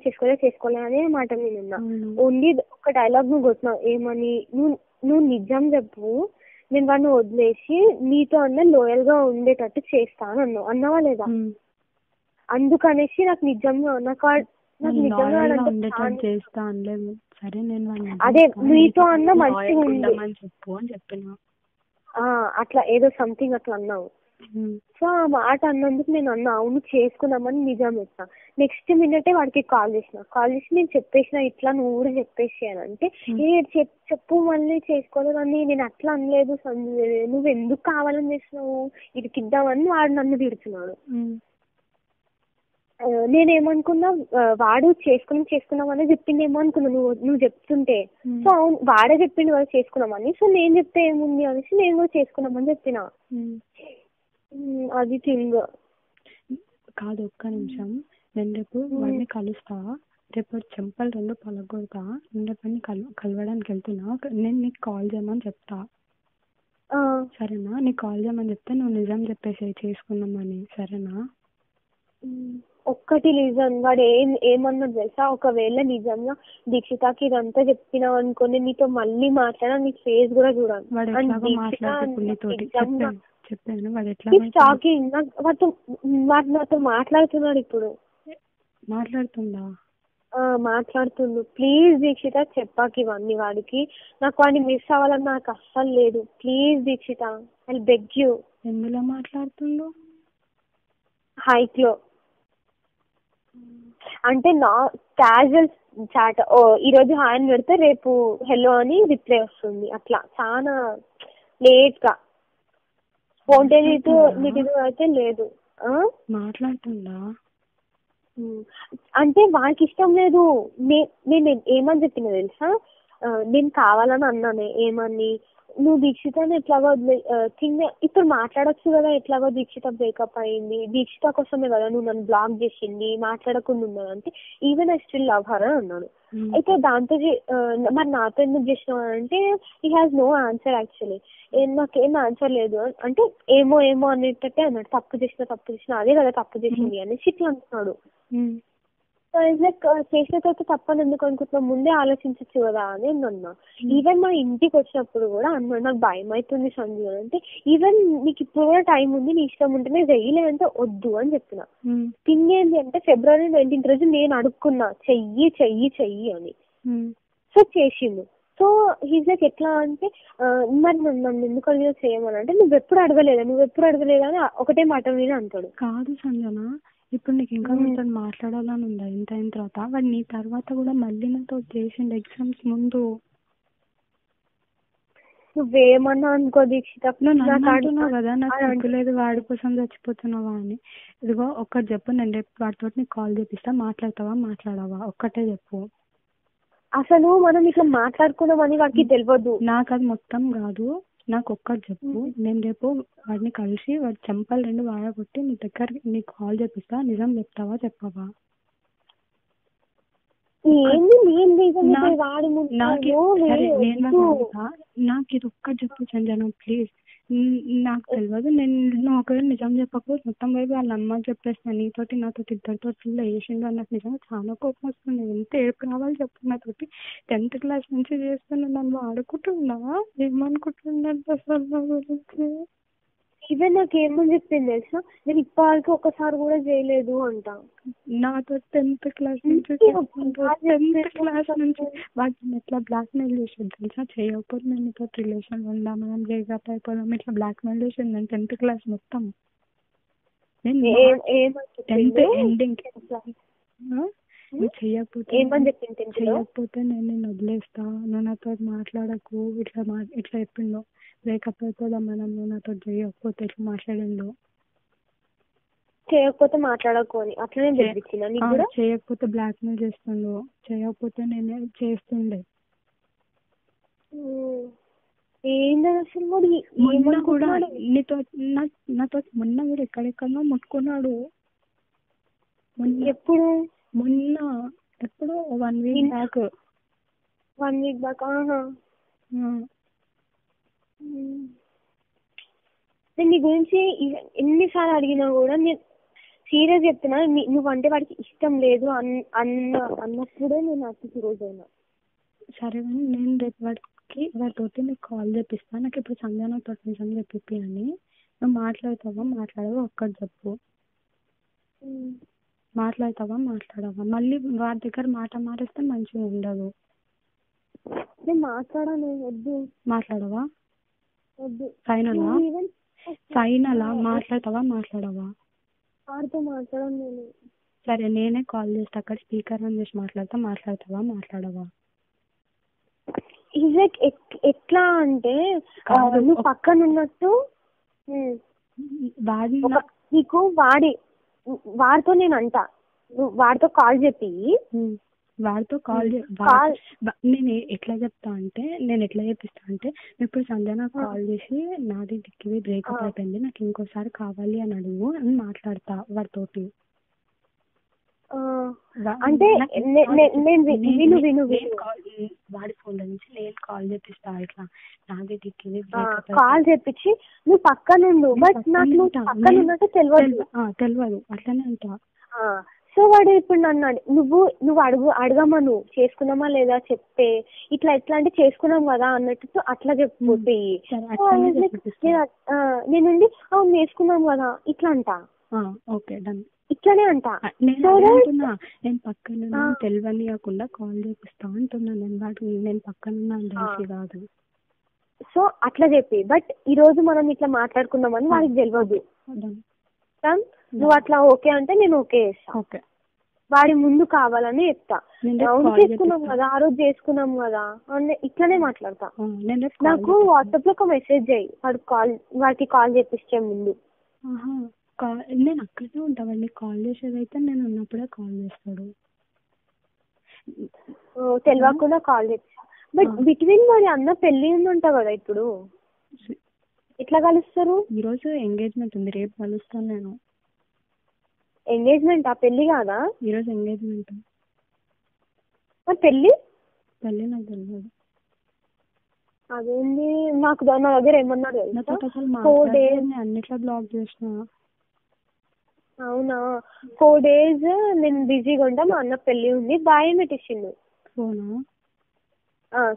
అనే మాట నేనున్నా. ఓన్లీ ఒక డైలాగ్ నువ్వు కొట్టినావు ఏమని, నువ్వు నిజం చెప్పు నేను వాడిని వదిలేసి నీతో అన్న లోయల్ గా ఉండేటట్టు చేస్తాను అన్నావా లేదా? అందుకనేసి నాకు నిజంగా అదే నీతో అన్న మంచిగా ఉండమని చెప్పు అని చెప్పిన అట్లా ఏదో సంథింగ్ అట్లా అన్నావు. సో ఆ మాట అన్నందుకు నేను అన్నా అవును చేసుకుందామని నిజం చెప్తా. నెక్స్ట్ మినిటే వాడికి కాల్ చేసి నేను చెప్పేసిన ఇట్లా నువ్వు కూడా చెప్పేసి అని అంటే చెప్పు మళ్ళీ చేసుకోలేదని నేను అట్లా అనలేదు సంజయ్, నువ్వు ఎందుకు కావాలని చేసినావు ఇదికిద్దామని వాడు నన్ను తిడుతున్నాడు. నేనేమనుకున్నా వాడు చేసుకున్నామని చెప్పిందేమో అనుకున్నా నువ్వు చెప్తుంటే. సో అవును వాడే చెప్పిండు వాడు చేసుకున్నామని, సో నేను చెప్తే ఏముంది అనేసి నేను కూడా చేసుకున్నామని చెప్పిన. అది థింగ్ కాదు. ఒక్క నిమిషం, నేను రేపు వాడిని కలుస్తా, రేపు చెంపలు 2 పలగొడతా. నేను రేపు కలవడానికి వెళ్తున్నా, నేను నీకు కాల్ చేయమని చెప్తా సరేనా? నీకు కాల్ చేయమని చెప్తే నువ్వు నిజం చెప్పేసి చేసుకున్నామని, సరేనా? ఒక్కటి రీజన్ వాడు ఏమన్నాడు తెలుసా, ఒకవేళ నిజంగా దీక్షితకి ఇదంతా చెప్పినావు అనుకోని నీతో మళ్ళీ మాట్లాడా నీ ఫేస్ కూడా చూడాలి. వాడు నాతో మాట్లాడుతున్నాడు ఇప్పుడు. మాట్లాడుతుండు. ప్లీజ్ దీక్షిత చెప్పాకి ఇవన్నీ వాడికి, నాకు వాడిని మిస్ అవ్వాలని నాకు అస్సలు లేదు. Please Dikshita I beg you. ఎందులో మాట్లాడుతుండు? హైక్ లో అంటే నా క్యాజువల్ చాట్. ఈ రోజు హాయ్ అని పెడితే రేపు హెలో అని రిప్లై వస్తుంది. అట్లా చాలా లేట్ గా స్పాంటేనిటీ అయితే లేదు. మాట్లాడుతుందా అంటే వాడికి ఇష్టం లేదు. నేను ఏమని చెప్పిన తెలుసా, నేను కావాలని అన్నానే ఏమని, నువ్వు దీక్షితని ఎట్లాగో ఇప్పుడు మాట్లాడచ్చు కదా, ఎట్లాగో దీక్షిత బ్రేకప్ అయింది, దీక్షిత కోసమే కదా నువ్వు నన్ను బ్లాక్ చేసింది, మాట్లాడకుండా ఉన్నాను అంటే even I still love her అని అన్నాడు. అయితే దాంతో మరి నాతో ఎందుకు చేసినావు అంటే he has no answer actually. నాకేం ఆన్సర్ లేదు అంటే ఏమో అనేటట్టే అన్నాడు. తప్పు చేసిన అదే కదా తప్పు చేసింది అనేసి ఇట్లా అంటున్నాడు. చేసిన తర్వాత తప్పని ఎందుకు అనుకుంటున్నావు, ముందే ఆలోచించచ్చు కదా అని అన్నా. ఈవెన్ మా ఇంటికి వచ్చినప్పుడు కూడా అన్నాడు నాకు భయం అవుతుంది సంజయ్ అంటే, ఈవెన్ నీకు ఇప్పుడు కూడా టైం ఉంది నీ ఇష్టం ఉంటేనే చెయ్యలేదంటే వద్దు అని చెప్పిన. థింగ్ ఏంటి అంటే February 19th రోజు నేను అడుక్కున్నా చెయ్యి అని. సో చేసిండు. సో హీజ్ లైక్ ఎట్లా అంటే మరి నన్ను ఎందుకు అడిగినా చేయమని అంటే నువ్వు ఎప్పుడు అడగలేదా అని ఒకటే మాట మీద అంటాడు. కాదు సంజన, ఇప్పుడు నీకు ఇంకా వాడితో మాట్లాడాలని ఉందా ఇంత అయిన తర్వాత? వాడు నీ తర్వాత కూడా మళ్ళీ నాతో చేసిండు ఎగ్జామ్స్ ముందు. నువ్వేమన్నా అనుకో దీక్షిత, నువ్వు అంటున్నావు కదా నాకు సిగ్గులేదు వాడి కోసం చచ్చిపోతున్నావా అని. ఇదిగో ఒక్కటి చెప్పు, నేను రేపు వాడితో నీకు కాల్ చేపిస్తా, మాట్లాడతావా మాట్లాడవా? ఒక్కటే చెప్పు. అసలు మనం ఇట్లా మాట్లాడుకున్నామని వాడికి తెలియదు. నాకు అది మొత్తం కాదు, నాకు ఒక్కటి చెప్పు. నేను రేపు వాడిని కలిసి వాడి చెంపలు 2 వాడగొట్టి నీ దగ్గర నీకు కాల్ చేపిస్తా, నిజం చెప్తావా చెప్పవా? నాకు ఇది ఒక్కటి చెప్పు సంజన ప్లీజ్. నాకు తెలియదు, నేను ఒకవేళ నిజం చెప్పకపోతే మొత్తం వైపు వాళ్ళ అమ్మకి చెప్పేస్తాను. నాతోటి ఇద్దరితో ఫుల్ వేసిండు అని నాకు నిజంగా చాలా కోపం వస్తుంది. ఎంత ఏడుపు రావాలి చెప్పు. నాతోటి 10th క్లాస్ నుంచి చేస్తున్నా, నన్ను ఆడుకుంటున్నా. ఏమనుకుంటున్నాడు అసలు నా గురించి? ఈవెన్ నాకు ఏమని చెప్పింది తెలుసా, నేను ఇప్పటివరకు ఒక్కసారి కూడా చేయలేదు అంట. నాతో 10th క్లాస్ నుంచి 10th క్లాస్ నుంచి వాటిని ఎట్లా బ్లాక్మెయిల్ చేసింది తెలుసా? చేయకపోతే నేను నీతో రిలేషన్ ఉందా, మనం బ్రేకప్ అయిపోదాం, ఇట్లా బ్లాక్మెయిల్ చేసింది నేను 10th క్లాస్ మొత్తం. నేను 10th ఎండింగ్ చేయకపోతే నేను నిన్ను వదిలేస్తా, నువ్వు నాతో మాట్లాడకు, ఇట్లా చెప్పిండు. బ్రేకప్ అయిపోదాం మనం, నువ్వు నాతో చేయకపోతే ఇట్లా మాట్లాడిండు. చేయకపోతే మాట్లాడకొని అట్లనే చేయకపోతే బ్లాక్మెయిల్ చేస్తుండు, చేయకపోతే నేనే చేస్తుండే. ఏంటది అసలు? మొన్న కూడా నాతో మొన్న కూడా ఎక్కడెక్కడో ముట్టుకున్నాడు. ఎప్పుడు? మొన్న ఎప్పుడు 1 వీక్ బ్యాక్. 1 week back. నేను నీ గురించి ఎన్నిసార్లు అడిగినా కూడా నేను సీరియస్ చెప్తున్నా, నువ్వంటే వాడికి ఇష్టం లేదు అన్నప్పుడే నేను అతి సీరియస్ అయినా. సరే నేను రేపు వాడితోటి నీకు కాల్ చేపిస్తాను. నాకు ఇప్పుడు సంజన తోటి నిజం చెప్పి అని. నువ్వు మాట్లాడవా ఒక్కటి చెప్పు. మాట్లాడతావా మాట్లాడవా? మళ్ళీ వాడి దగ్గర మాట మారేస్తే మంచిగా ఉండదు. నేను మాట్లాడాను. వద్దు. మాట్లాడవా? వద్దు. ఫైనలా మాట్లాడతావా మాట్లాడవా? వాడితో మాట్లాడను నేను. సరే నేనే కాల్ చేస్తా, అక్కడ స్పీకర్ ఆన్ చేసి మాట్లాడతావా మాట్లాడవా? ఎట్లా అంటే నువ్వు పక్కన ఉన్నట్టు నీకు వాడితో నేను అంటా, వాడితో కాల్ చెప్పి వాడితో నేను ఎట్లా చెప్తా అంటే, నేను ఎట్లా చెప్పిస్తా అంటే, ఇప్పుడు సంజన కాల్ చేసి నాది దిక్కివి బ్రేకప్ అయిపోయింది, నాకు ఇంకోసారి కావాలి అని అడుగు అని మాట్లాడతా వాడితోటి. అంటే వాడి ఫోన్ నుంచి నేను కాల్ చేపిస్తా, ఇట్లా నాది దిక్కివి కాల్ చేపించి నువ్వు పక్కన ఉండు, బట్ నాకు పక్కన ఉన్నట్టు తెలియదు అట్లనే ఉంటా. సో వాడు ఇప్పుడు నన్ను నువ్వు అడగమను చేసుకున్నామా లేదా చెప్తే, ఇట్లా ఎట్లా అంటే చేసుకున్నాం కదా అన్నట్టు అట్లా చెప్పిపోతే నేనుండి వేసుకున్నాం కదా ఇట్లా అంటా. ఓకే డన్, ఇట్లానే అంటా. నేను పక్కన తెలియని కాకుండా కాల్ చేపిస్తా అంటున్నా. నేను పక్కన కాదు. సో అట్లా చెప్పి, బట్ ఈ రోజు మనం ఇట్లా మాట్లాడుకున్నామని వాడికి తెలియదు. నువ్వు అట్లా ఓకే అంటే నేను ఓకే చేస్తా. వాడి ముందు కావాలని చెప్తా. చేసుకున్నాం కదా ఆ రోజు చేసుకున్నాం కదా ఇట్లానే మాట్లాడతా. నాకు వాట్సాప్ లో ఒక మెసేజ్ చేయి, వాడికి కాల్ చేపిస్తే ముందు. నేను అక్కడే ఉంటా, వాడిని కాల్ చేసేదైతే నేను ఉన్నప్పుడే కాల్ చేస్తాడు. తెలియకుండా కాల్ చేస్తా. బట్ బిట్వీన్ వాడి అన్న పెళ్లి ఉందంట కదా ఇప్పుడు, ఎట్లా కలుస్తారు? ఈరోజు ఎంగేజ్మెంట్ ఉంది, రేపు కలుస్తాను నేను. ఎంగేజ్మెంట్? ఆ పెళ్లి కాదా? ఈరోజు ఎంగేజ్మెంట్. పెళ్లి నాకు తెలియదు. అదేంది నాకు నా దగ్గర ఏమన్నారు అన్నిట్లో బ్లాక్ చేసిన. అవునా? 4 days నేను బిజీగా ఉంటా, మా అన్న పెళ్లి ఉంది, బాయ్ పెట్టించిండు. ఫోనా?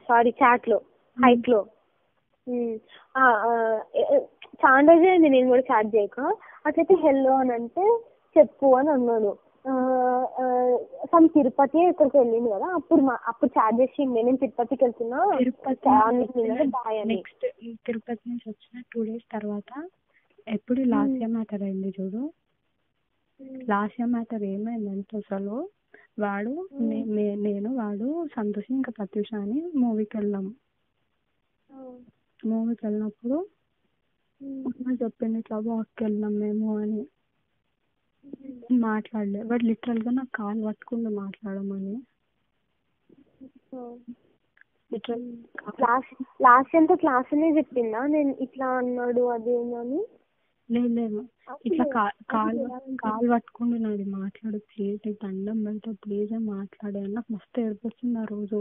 సారీ చాట్ లో, హైక్ లో. చాలా రోజే నేను కూడా చాట్ చేయక, అట్లయితే హెల్లో అని అంటే చెప్పు అని అన్నాడు. తిరుపతి ఇక్కడికి వెళ్ళింది కదా, అప్పుడు చాట్ చేసింది, నేను తిరుపతికి వెళ్తున్నా బాయ్ అని. నెక్స్ట్ తిరుపతి నుంచి వచ్చిన 2 days తర్వాత ఎప్పుడు లాస్ట్ టైం మ్యాటర్ అయింది చూడు, లాస్ట్ ఇయర్ మ్యాటర్ ఏమైందంటే అసలు వాడు నేను వాడు సంతోష్ ఇంకా ప్రత్యూష అని మూవీకి వెళ్ళాము. మూవీకి వెళ్ళినప్పుడు చెప్పింది ఇట్లా వాక్కి వెళ్ళాం మేము అని. మాట్లాడలే వాడు లిటరల్గా నాకు కాల్ పట్టుకుంటూ మాట్లాడమని. లాస్ట్ అంతా క్లాస్ అనే చెప్పిందా నేను ఇట్లా అన్నాడు అదేమని? లేదు ఇట్లా కాల్ పట్టుకుంటూ నాది మాట్లాడు ప్లీజ్, నీకు దండం పెడతా ప్లీజ్ అని మాట్లాడే. నాకు మస్తు ఏర్పడుతుంది ఆ రోజు.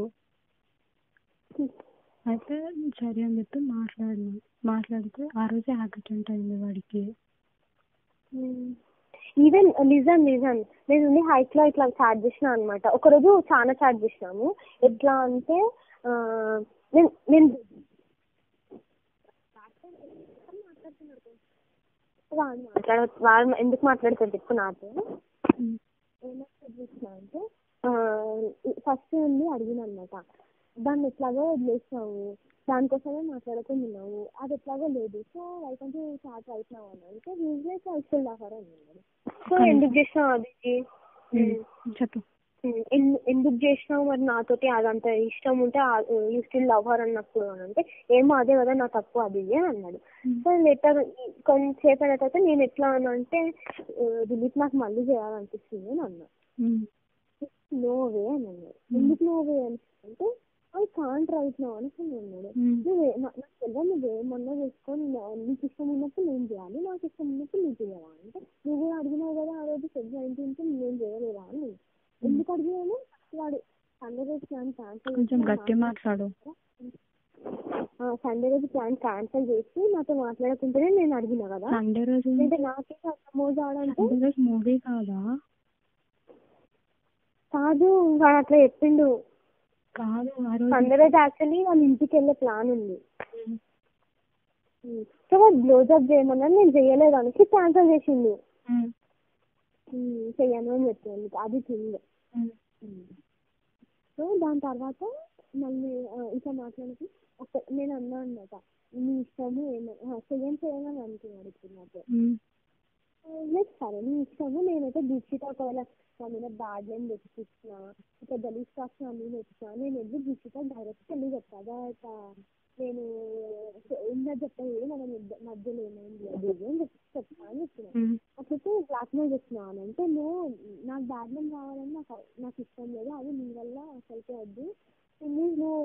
అయితే సరే అని చెప్పి మాట్లాడితే ఆ రోజే యాక్సిడెంట్ అయింది వాడికి. ఈవెన్ నిజం నేను హైట్ లో ఇట్లా చాట్ చేసిన అనమాట. ఒకరోజు చాలా చాట్ చేసినాము. ఎట్లా అంటే నేను వాడు ఎందుకు మాట్లాడుతాడు చెప్పు నాతో. ఏమన్నా అంటే ఫస్ట్ నుండి అడిగిన అనమాట, దాన్ని ఎట్లాగో వదిలేసినావు, దానికోసమే మాట్లాడుకుంటున్నావు, అది ఎట్లాగో లేదు, సో వైకంటే చాట్ అవుతున్నావు అని అంటే యూజ్లెస్ ఐస్టల్ ఆఫర్ అన్నాడు. సో ఎందుకు చేసినావు అది చెప్పు, ఎందుకు చేసినావు మరి నాతోటి, అదంత ఇష్టం ఉంటే యూ స్టిల్ లవ్ హర్ అన్నప్పుడు అని అంటే ఏమో అదే కదా నా తప్పు అది అని అన్నాడు. సో లెటర్ కొంచెంసేపు అయిన తర్వాత నేను ఎట్లా అని అంటే దిలీప్ నాకు మళ్ళీ చేయాలనిపిస్తుంది అని అన్నా. నోవే అని అన్నాడు. ఎందుకు నోవే అని అంటే అది కాంట్ రైట్ నో అని అన్నాడు. నాకు తెలియదు, నువ్వేమన్నా చేసుకొని నీకు ఇష్టం ఉన్నప్పుడు నేను చేయాలి, నాకు ఇష్టం ఉన్నప్పుడు నువ్వు చేయాలా అంటే నువ్వు అడిగినావు కదా ఆ రోజు Feb19th నేను చేయలేదా అని. ఎందుకు అడిగినాను, సండే రోజు ప్లాన్ క్యాన్సిల్ చేసి నాతో మాట్లాడుకుంటేనే నేను అడిగినా కదా. సండే రోజు అంటే నాకే మోజు ఆడంటే మూవీ కాదా? కాదు, వాడు అట్లా చెప్పిండు. కాదు సండే రోజు యాక్చువల్లీ వాళ్ళ ఇంటికి వెళ్ళే ప్లాన్ ఉంది. సో వాడు బ్లోజప్ చేయమన్నా నేను చెయ్యలేదు అనేసి క్యాన్సిల్ చేసిండు. చెయ్యను అని చెప్పింది, అది థింగ్. సో దాని తర్వాత మళ్ళీ ఇంకా మాట్లాడికి నేను అన్నా అనమాట, నీ ఇష్టము ఏమైనా చేయని అనుకున్నాడు ఇప్పుడు నాకు. లేదు సరే నీ ఇష్టము, నేనైతే దీక్షిత ఒకవేళ నా మీద బ్యాడ్ నేమ్ తెచ్చిచ్చిన ఇక గలీజ్ కాస్ట్ అన్నీ తెచ్చినా నేను ఎందుకు దీక్షిత డైరెక్ట్ వెళ్ళి చెప్తా, నేను ఉన్నది చెప్పలేదు మన మధ్యలో ఏమైంది లేదు అని చెప్తా అని చెప్తున్నా. అట్లయితే బ్లాక్మెయిల్ చెప్తున్నాను అంటే నువ్వు నాకు బ్యాడ్ నేమ్ రావాలని నాకు ఇష్టం లేదు, అది నీ వల్ల అసలుకే వద్దు, నువ్వు నువ్వు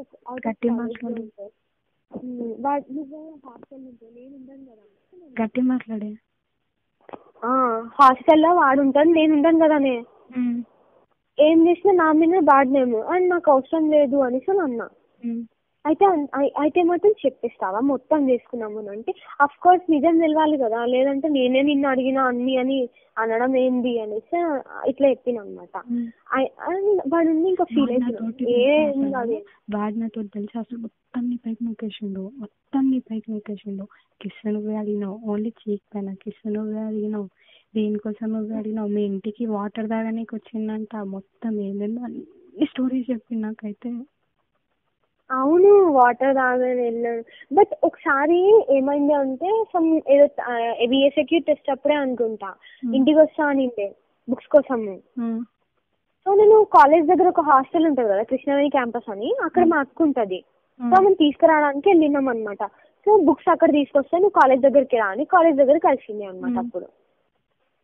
హాస్టల్ ఉంటావు నేను ఉండను కదా. గట్టి మాట్లాడే హాస్టల్లో వాడు ఉంటాడు నేను ఉండను కదానే, ఏం చేసినా నా మీద బ్యాడ్ నేమ్ అండ్ నాకు అవసరం లేదు అనేసి అన్నా. అయితే మాత్రం చెప్పేస్తావా మొత్తం చేసుకున్నాము అంటే అఫ్ కోర్స్ నిజం తెలవాలి కదా, లేదంటే నేనే నిన్ను అడిగినా అన్ని అని అనడం ఏంది అనేసి ఇట్లా చెప్పిన అనమాట. వాడు ఇంకా ఫీల్ అవుతున్నాడు. వాడు నాతో తెలిసి అసలు మొత్తం నీ పైకి నొక్కేసిండు. కిస్ నువ్వే అడిగినావు, ఓన్లీ చీక్ పైన కిస్ నువ్వే అడిగినావు, దేనికోసం నువ్వే అడిగినావు, మీ ఇంటికి వాటర్ తాగడానికి వచ్చిందంట, మొత్తం ఏమేమో అన్ని స్టోరీస్ చెప్పింది నాకైతే. అవును వాటర్ తాగని వెళ్ళాను, బట్ ఒకసారి ఏమైంది అంటే ఏదో బిఎస్ఎక్యూ టెస్ట్ అప్పుడే అనుకుంటా ఇంటికి వస్తా అనిండే బుక్స్ కోసము. సో నేను కాలేజ్ దగ్గర ఒక హాస్టల్ ఉంటుంది కదా కృష్ణవేణి క్యాంపస్ అని, అక్కడ మా అక్క ఉంటుంది. సో మేము తీసుకురావడానికి వెళ్ళినాం అనమాట. సో బుక్స్ అక్కడ తీసుకొస్తే నువ్వు కాలేజ్ దగ్గరికి రా అని కాలేజ్ దగ్గర కలిసింది అనమాట అప్పుడు.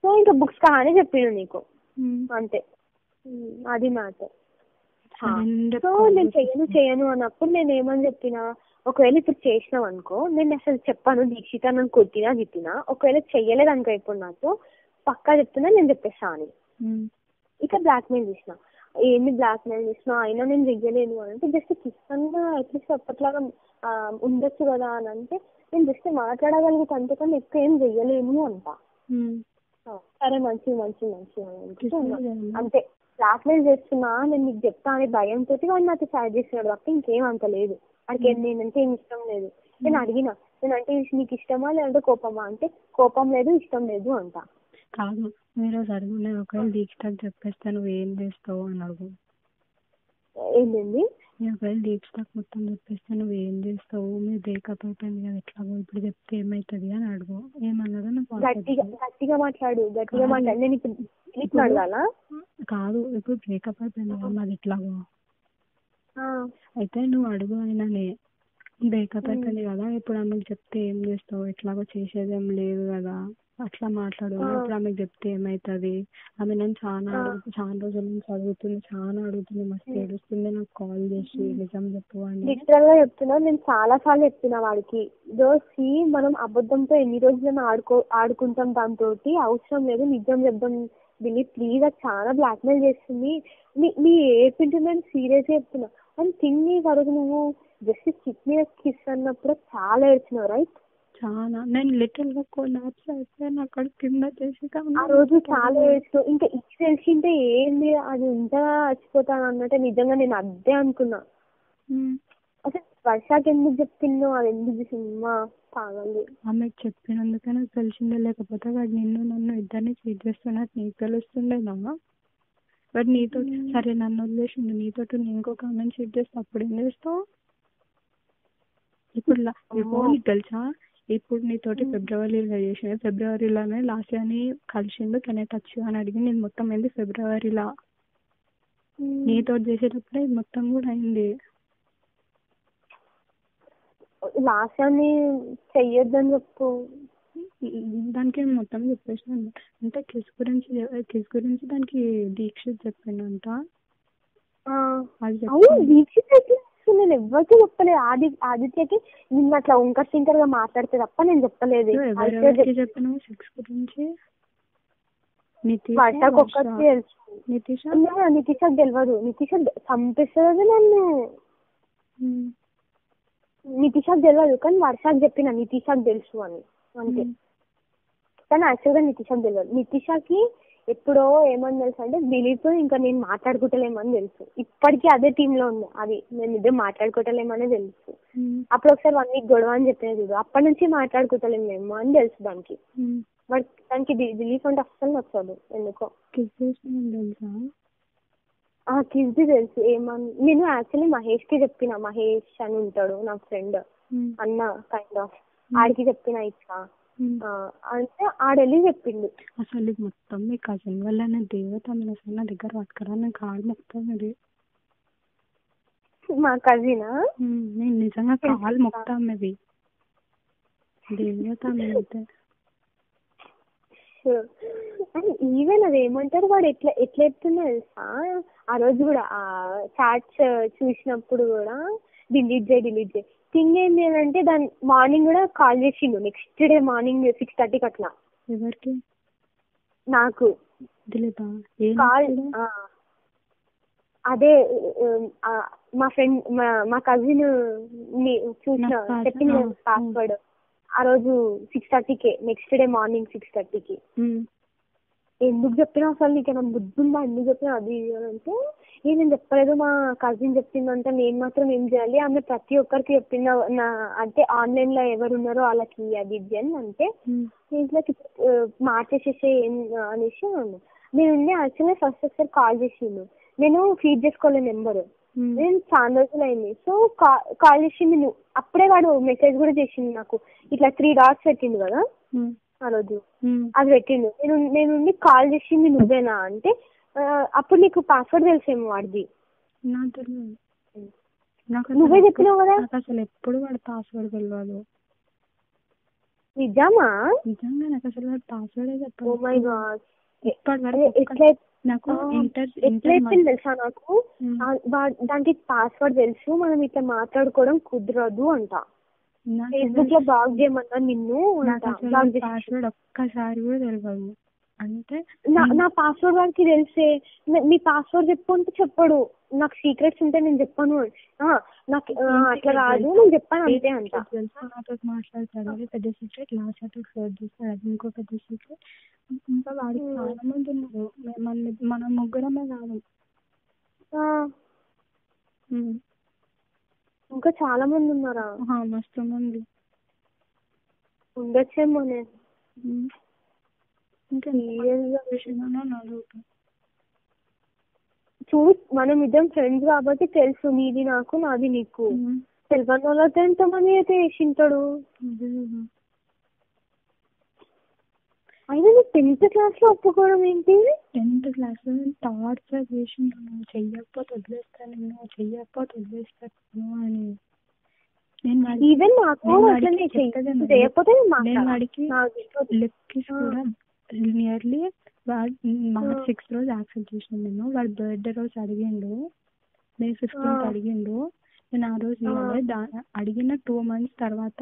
సో ఇంకా బుక్స్ కాని చెప్పిండు నీకు అంతే, అది మ్యాటర్. సో నేను చేయను అన్నప్పుడు నేను ఏమని చెప్పినా, ఒకవేళ ఇప్పుడు చేసినావు అనుకో నేను అసలు చెప్పాను దీక్షిత నన్ను కొట్టినా తిట్టినా, ఒకవేళ చెయ్యలేదు అనుకో ఇప్పుడు నాకు పక్కా చెప్తున్నా నేను చెప్పేస్తా అని. ఇక బ్లాక్మెయిల్ చేసిన, ఏంది బ్లాక్మెయిల్ చేసినా అయినా నేను చెయ్యలేను అని అంటే జస్ట్ కిష్టంగా అట్లీస్ట్ అప్పట్లాగా ఉండొచ్చు కదా అని అంటే నేను జస్ట్ మాట్లాడగలుగుతా అంతేకాని ఎక్కువ ఏం చెయ్యలేము అంట. సరే మంచి అంతే, బ్లాక్మెయిల్ చేస్తున్నా నేను నీకు చెప్తా అని భయంతో వాడు నాకు సాడ్ చేస్తున్నాడు తప్ప ఇంకేం అంత లేదు. వాడికి నేనంటే ఏం ఇష్టం లేదు. నేను అడిగినా నేనంటే నీకు ఇష్టమా లేదంటే కోపమా అంటే కోపం లేదు ఇష్టం లేదు అంట. కాదు మీరు అడుగు, నేను ఒకవేళ దీక్షితకు చెప్పేస్తే నువ్వు ఏం చేస్తావు అని అడుగు. ఏంటండి ఒకవేళ డీప్ స్టాక్ మొత్తం చెప్పేస్తే నువ్వు ఏం చేస్తావు, మీరు బ్రేకప్ అయిపోయింది కదా ఎట్లాగో ఇప్పుడు చెప్తే ఏమవుతుంది అని అడుగు. ఏమన్నదో నాకు గట్టిగా మాట్లాడు. నేను ఇప్పుడు అడగాలా? కాదు, ఇప్పుడు బ్రేకప్ అయిపోయింది కదా మాది ఎట్లాగో, అయితే నువ్వు అడుగు అయినానే బ్రేకప్ అయిపోయింది కదా ఇప్పుడు ఆమెకు చెప్తే ఏం చేస్తావు, ఎట్లాగో చేసేదేం లేదు కదా అట్లా మాట్లాడు. ఇప్పుడు ఆమెకు చెప్తే ఏమవుతుంది, ఆమె నన్ను చాలా రోజుల నుంచి అడుగుతుంది మస్తు ఏడుస్తుంది నాకు కాల్ చేసి నిజం చెప్పు అని. లిటరల్ గా చెప్తున్నా, నేను చాలా సార్లు చెప్తున్నా వాడికి, దోసి మనం అబద్ధంతో ఎన్ని రోజులైనా ఆడుకుంటాం, దాంతో అవసరం లేదు, నిజం చెప్దాం దిలీప్ ప్లీజ్, అది చాలా బ్లాక్ మెయిల్ చేస్తుంది. నీ ఏపింటుందని సీరియస్ చెప్తున్నా. అండ్ తిని వరకు నువ్వు జస్ట్ చిక్ మీద కిస్ అన్నప్పుడు చాలా ఏడ్చినావు రైట్? చాలా, నేను లిటిల్ గా కొలాప్స్ అయిపోయాను అక్కడ కింద చేసి. ఆ రోజు చాలా ఏడ్చినావు. ఇంకా ఇది తెలిసింటే ఏంది అది ఇంతగా చచ్చిపోతాను అన్నట్టే. నిజంగా నేను అదే అనుకున్నా. అసలు వర్షాకి ఎందుకు చెప్తున్నావు, అది ఎందుకు సినిమా కావాలి. ఆమెకు చెప్పినందుకే నాకు తెలిసిందే, లేకపోతే వాడు నన్ను ఇద్దరిని చీట్ చేస్తున్నట్టు నీకు తెలుస్తుండేనా? వాడు నీతో సరే నన్ను వదిలేసిండు, నీతో ఇంకొక ఆమెను చీట్ చేస్తే అప్పుడు ఏం చేస్తావు? ఇప్పుడు నీకు తెలుసా, ఇప్పుడు నీతోటి ఫిబ్రవరిలో చేసిన, ఫిబ్రవరిలోనే లాస్ట్ ఇయర్ని కలిసిండు కెన్ ఐ టచ్ అని అడిగి నేను మొత్తం అయింది ఫిబ్రవరిలో. నీతో చేసేటప్పుడే మొత్తం కూడా అయింది. లాస్ట్ ఇయర్ని చెయ్యొద్దని చెప్పు. దానికి మొత్తం చెప్పేసాను. అంటే కిస్ గురించి దానికి దీక్షిత్ చెప్పిండంట. దీక్షిత్ నేను ఎవరికి చెప్పలేదు. ఆదిత్యకి నిన్న అట్లా ఉంకర్ సింకర్ గా మాట్లాడితే తప్ప నేను చెప్పలేదు. చెప్పినావు సెక్స్ గురించి? నితీషకు తెలియదు. నితీష చంపిస్తుంది నన్ను. నితీషకు తెలియదు కానీ వర్షాకు చెప్పిన నితీషకు తెలుసు అని అంతే. కానీ యాక్చువల్గా నితీషకు తెలియదు. నితీషకి ఎప్పుడో ఏమని తెలుసు అంటే దిలీప్ ఇంకా నేను మాట్లాడుకుంటలేమని తెలుసు. ఇప్పటికీ అదే టీమ్ లో ఉంది. అది మేము ఇద్దరు మాట్లాడుకుంటలేమనే తెలుసు. అప్పుడు ఒకసారి 1 week గొడవ అని చెప్పేది చూడు, అప్పటి నుంచి మాట్లాడుకుంటలేమేమో అని తెలుసు దానికి. బట్ దానికి దిలీప్ అంటే అస్సలు నచ్చదు ఎందుకో. కిస్ది తెలుసు. ఏమని నేను యాక్చువల్లీ మహేష్ కి చెప్పిన, మహేష్ అని ఉంటాడు నా ఫ్రెండ్ అన్న కైండ్ ఆఫ్, ఆడికి చెప్పిన ఇట్లా అంటే ఆడెళ్ళి చెప్పిండు. అసలు మొత్తం మీ కజిన్ వల్ల దేవత అసలు నా దగ్గర పట్టుకరా, నేను కాలు మొత్తం ఇది. మా కజినా? నేను నిజంగా కాలు మొత్తం ఇది దేవత అయితే. ఈవెన్ అది ఏమంటారు, వాడు ఎట్లా చెప్తున్నా తెలుసా, ఆ రోజు కూడా చాట్స్ చూసినప్పుడు కూడా డిలీట్ చేయి. థింగ్ ఏంటి అంటే దాని మార్నింగ్ కూడా కాల్ చేసిండు, నెక్స్ట్ డే మార్నింగ్ 6:30కి అట్లా. ఎవరికి? నాకు. కాల్ అదే మా ఫ్రెండ్ మా కజిన్ చూసిన చెప్పింది పాస్వర్డ్ ఆ రోజు 6:30కే, నెక్స్ట్ డే మార్నింగ్ 6:30కి. ఎందుకు చెప్పినా అసలు నీకేనా బుద్ధి ఉందా, ఎందుకు చెప్పినా అది అంటే నేను చెప్పలేదు, మా కజిన్ చెప్పిందంటే నేను మాత్రం ఏం చేయాలి, ఆమె ప్రతి ఒక్కరికి చెప్పింది అంటే ఆన్లైన్ లో ఎవరు ఉన్నారో వాళ్ళకి అది ఇది అని అంటే ఇంట్లోకి మార్చేసేసే అనేసి నేను యాక్చువల్లీ ఫస్ట్ ఒకసారి కాల్ చేసిండు, నేను ఫీడ్ చేసుకోలే నెంబర్, నేను చాలా రోజులు అయింది. సో కాల్ చేసింది నువ్వు, అప్పుడే వాడు మెసేజ్ కూడా చేసింది నాకు, ఇట్లా 3 dots పెట్టిండు కదా ఆ రోజు, అది పెట్టిండు. నేను కాల్ చేసింది నువ్వేనా అంటే అప్పుడు నీకు పాస్వర్డ్ తెలిసేమో వాడిది. నువ్వే చెప్పినావు కదా. అసలు ఎప్పుడు వాడు పాస్వర్డ్ తెలియదు. నిజమా? నిజంగా నాకు అసలు వాడు పాస్వర్డ్ చెప్పాలి. Oh my God. నాకు ఎట్లయితే తెలుసా, నాకు దానికి పాస్వర్డ్ తెలుసు, మనం ఇట్లా మాట్లాడుకోవడం కుదరదు అంట, ఫేస్బుక్ లో బ్లాక్ చేయమన్నా నిన్ను పాస్వర్డ్ ఒక్కసారి కూడా తెలియదు. అంటే నా పాస్వర్డ్ వాడికి తెలిసే, నీ పాస్వర్డ్ చెప్పు అంటే చెప్పడు, నాకు సీక్రెట్స్ ఉంటే నేను చెప్పను, నాకు అట్లా రాదు నేను చెప్పాను అంతే అంట. నాతో మాట్లాడతాడు పెద్ద సీక్రెట్, లాస్ట్ అటాక్ సర్చ్ చేస్తాడు, అది ఇంకో పెద్ద సీక్రెట్. ఇంకా వాడికి చాలా మంది ఉన్నారు, మన ముగ్గురమే కాదు, ఇంకా చాలా మంది ఉన్నారా? మస్తు మంది ఉండొచ్చేమో. నేను ఇంకా చూడు మనం ఇద్దరం ఫ్రెండ్స్ కాబట్టి తెలుసు, నీది నాకు నాది నీకు. తెలియని వాళ్ళతో ఎంతమంది అయితే వేసింటాడు. అయినా నీకు 10th క్లాస్ లో ఒప్పుకోవడం ఏంటి? 10th క్లాస్ లో టార్చర్ చేసిండు, నువ్వు చెయ్యకపోతే వదిలేస్తాను, నువ్వు చెయ్యకపోతే వదిలేస్తాను అని. ఈవెన్ నాకు చేయకపోతే నేను వాడికి లిప్ కిస్ కూడా నియర్లీ March 6 రోజు యాక్సెప్ట్ చేసిన. నేను వాడి బర్త్డే రోజు అడిగిండు, May 15th అడిగిండు. నేను ఆ రోజు అడిగిన 2 months తర్వాత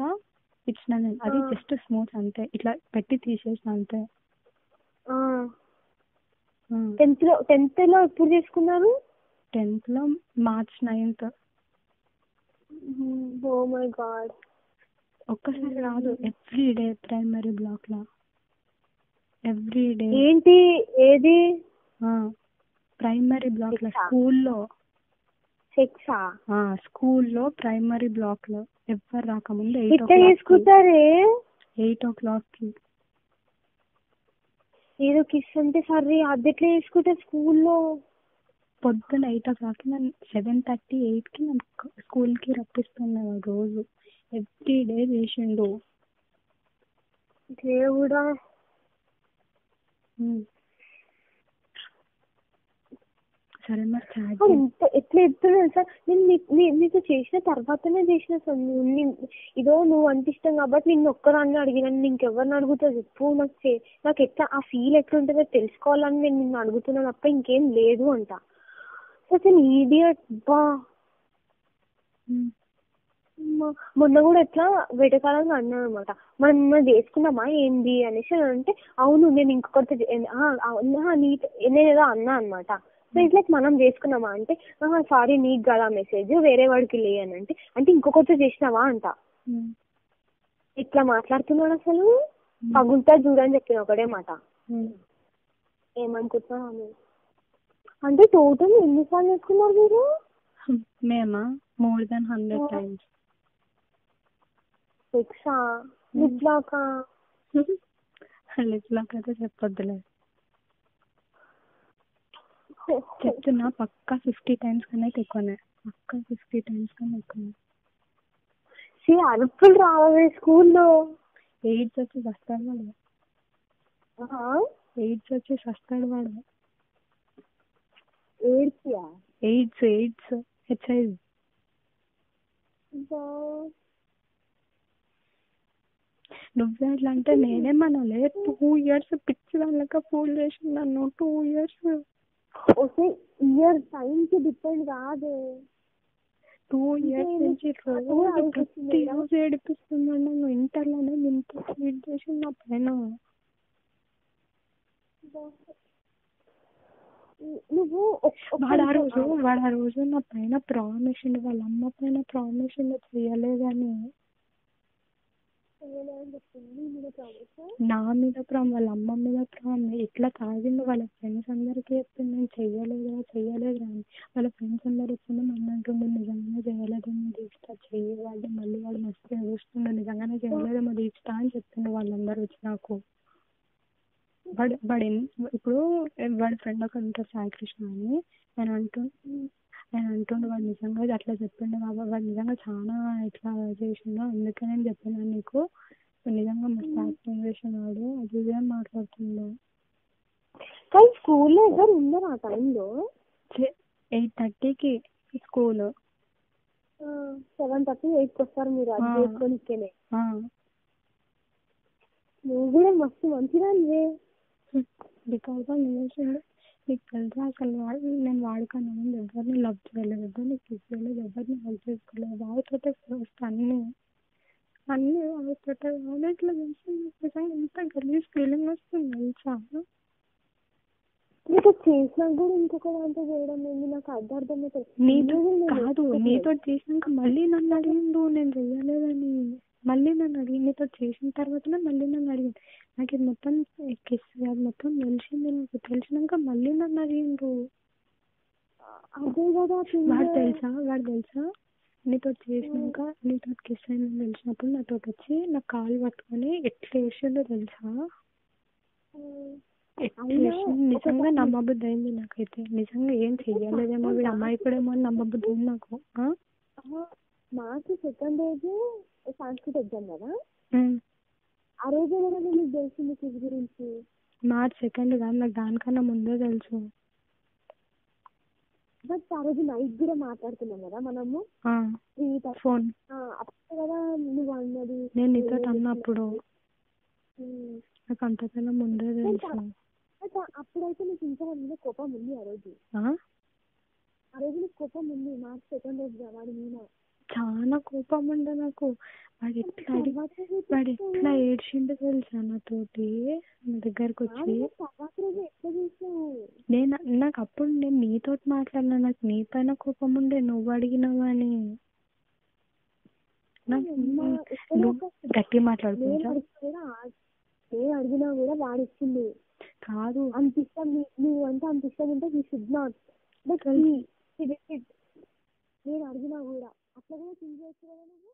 ఇచ్చిన. నేను అది జస్ట్ స్మూత్ అంతే, ఇట్లా పెట్టి తీసేసిన అంతే. 10th లో ఎప్పుడు చేసుకున్నారు? 10th లో March 9th. Oh my God. ఒక్కసారి రాదు, ఎవ్రీ డే ప్రైమరీ బ్లాక్ లో ఎవ్రీ డే. ఏంటి ఏది? ప్రైమరీ బ్లాక్ లో స్కూల్లో. స్కూల్లో ప్రైమరీ బ్లాక్ లో ఎవరు రాకముందు 8 o'clock కి ఏదో కిస్ అంటే సరే, అది ఎట్లా చేసుకుంటారు స్కూల్లో? పొద్దున్న 8 o'clock కి నన్ను 7:30, 8 కి నన్ను స్కూల్ కి రప్పిస్తున్నాడు రోజు. ఎవ్రీ డే చేసిండు. దేవుడా. సరే మరి ఎట్లా చెప్తున్నాను సార్, నేను నీకు చేసిన తర్వాతనే చేసిన సార్. ఇదో నువ్వు అంటే ఇష్టం కాబట్టి నిన్ను ఒక్కదాన్ని అడిగినాను, ఇంకెవరిని అడుగుతా చెప్పు. నాకు ఎట్లా ఆ ఫీల్ ఎట్లుంటుందో తెలుసుకోవాలని నేను నిన్ను అడుగుతున్నాను తప్ప ఇంకేం లేదు అంట. అసలు ఈడియట్ బా. మొన్న కూడా ఎట్లా వెటకాలంగా అన్నాను అనమాట, మనం చేసుకున్నామా ఏంది అనేసి అంటే, అవును నేను ఇంకొకరితో నేనేదో అన్నా అనమాట. సో ఇట్లా మనం చేసుకున్నామా అంటే, సారీ నీకు కదా మెసేజ్, వేరే వాడికి లే అని అంటే ఇంకొకరితో చేసినావా అంట. ఇట్లా మాట్లాడుతున్నాడు అసలు. పగులుతా చూడని చెప్పిన ఒకటే మాట. ఏమనుకుంటున్నాను అంటే టోటల్ ఎన్నిసార్లు చేసుకున్నారు మీరు? మేమా more than 100 times. Lip lock అయితే చెప్పొద్దులే. చెప్తున్నా పక్కా 50 times కన్నా ఎక్కువనే. పక్కా 50 times కన్నా ఎక్కువనే. అరుపులు రావాలి స్కూల్లో. ఎయిడ్స్ వచ్చి వస్తాడు వాడు. ఎయిడ్స్ వచ్చి వస్తాడు వాడు. AIDS HIV. నువ్వే అట్లా అంటే నేనేమనలే. 2 years పిచ్చి వాళ్ళక ఫూల్ చేసి నన్ను. 2 years. ఇయర్ టైం కి డిపెండ్ కాదు. 2 years నుంచి ప్రతి రోజు ఏడిపిస్తున్నాడు నన్ను. ఇంటర్లోనే ఇంత స్వీట్ చేసి నా పైన. వాడు ఆ రోజు నా పైన ప్రామిస్, వాళ్ళ అమ్మ పైన ప్రామిస్ చేయలేదని. నా మీద ప్రామ్, వాళ్ళ అమ్మ మీద ప్రామ్. ఇట్లా తాగిండు. వాళ్ళ ఫ్రెండ్స్ అందరికీ చెప్పింది నేను చెయ్యలేదు అని. వాళ్ళ ఫ్రెండ్స్ అందరు చెప్పింది నన్ను అంటుండే నిజంగానే చేయలేదేమో దీక్ష చెయ్యాలి. మళ్ళీ వాడు మస్తు చూస్తుండే నిజంగానే చేయలేదేమో దీక్ష అని చెప్పిండు వాళ్ళందరూ వచ్చి నాకు. వాడు ఇప్పుడు వాడి ఫ్రెండ్ ఒక ఉంటారు సాయికృష్ణ అని. నేను అంటుండే వాడు నిజంగా అట్లా చెప్పిండు కాబట్టి వాడు నిజంగా చాలా ఇట్లా చేసిండు, అందుకే నేను చెప్పినా నీకు నిజంగా మస్తు యాక్టింగ్ చేసినాడు అది ఇదే మాట్లాడుతుండే. కానీ స్కూల్లో ఎవరు ఉండరు ఆ టైంలో. 8:30కి స్కూల్, 7:30, 8కి వస్తారు మీరు అది చేసుకొని. నువ్వు కూడా మస్తు మంచిదానివే. బికాస్ నీకు తెలుసా అసలు నేను వాడుకున్నా ఎవరిని లవ్ చేయలేదు, ఎవరిని కిస్ చేయలేదు, ఎవరిని హెల్ప్ చేసుకోలేదు. వాడితోటే ఫస్ట్ అన్నీ వాడితోటే. వాడు ఇట్లా తెలిసి ఎంత గలీజ్ ఫీలింగ్ వస్తుంది తెలుసా. నీకు చేసినా కూడా ఇంకొక దాంతో చేయడం ఏంటి నాకు అర్థమవుతుంది. నీతో చేసినాక మళ్ళీ నన్ను అడిగిండు నేను చెయ్యలేదని. మళ్ళీ నన్ను అడిగి నీతో చేసిన తర్వాతనే మళ్ళీ నన్ను అడిగిండు. నాకు ఇది మొత్తం కిస్ అది మొత్తం తెలిసింది. నాకు తెలిసినాక మళ్ళీ నన్ను అడిగిండు. అదే కదా వాడు తెలుసా నీతో చేసినాక నీతో కిస్ అయిందని తెలిసినప్పుడు నాతో వచ్చి నా కాలు పట్టుకొని ఎట్లా వేసిండో తెలుసా. నిజంగా నమ్మబుద్ధి అయింది నాకైతే. నిజంగా ఏం చెయ్యలేదేమో వీడు అమాయకుడేమో అని నమ్మబుద్ధి అయింది నాకు. మాకు సెకండ్ రోజు సాంస్కృతిక ఎగ్జామ్ కదా, ఆ రోజు కదా మీకు తెలిసింది క్విజ్ గురించి. మార్చ్ 2 కాదు, నాకు దానికన్నా ముందే తెలుసు. బట్ ఆ రోజు నైట్ కూడా మాట్లాడుతున్నాం కదా మనము ఫోన్. అప్పుడు కదా నువ్వు అన్నది, నేను నీతో అన్నప్పుడు నాకు అంతకన్నా ముందే తెలుసు. అప్పుడైతే నీకు ఇంకా మీద కోపం ఉంది. ఆ రోజు నీకు కోపం ఉంది. మార్చ్ 2 రోజు వాడి మీద చాలా కోపం ఉండే నాకు. వాడు ఎట్లా ఏడ్చిండో తెలుసా నాతోటి, నా దగ్గరకు వచ్చి. నాకు అప్పుడు నేను నీతో మాట్లాడినా, నాకు నీ పైన కోపం ఉండే, నువ్వు అడిగినావు అని. గట్టి మాట్లాడుకుంటా. నేను అడిగినా కూడా వాడు ఇచ్చింది కాదు. అంత ఇష్టం నువ్వు అంటే, అంత ఇష్టం ఉంటే యూ షుడ్ నాట్. బట్ నేను అడిగినా కూడా అట్లా కూడా థింక్ చేయొచ్చు కదా నువ్వు.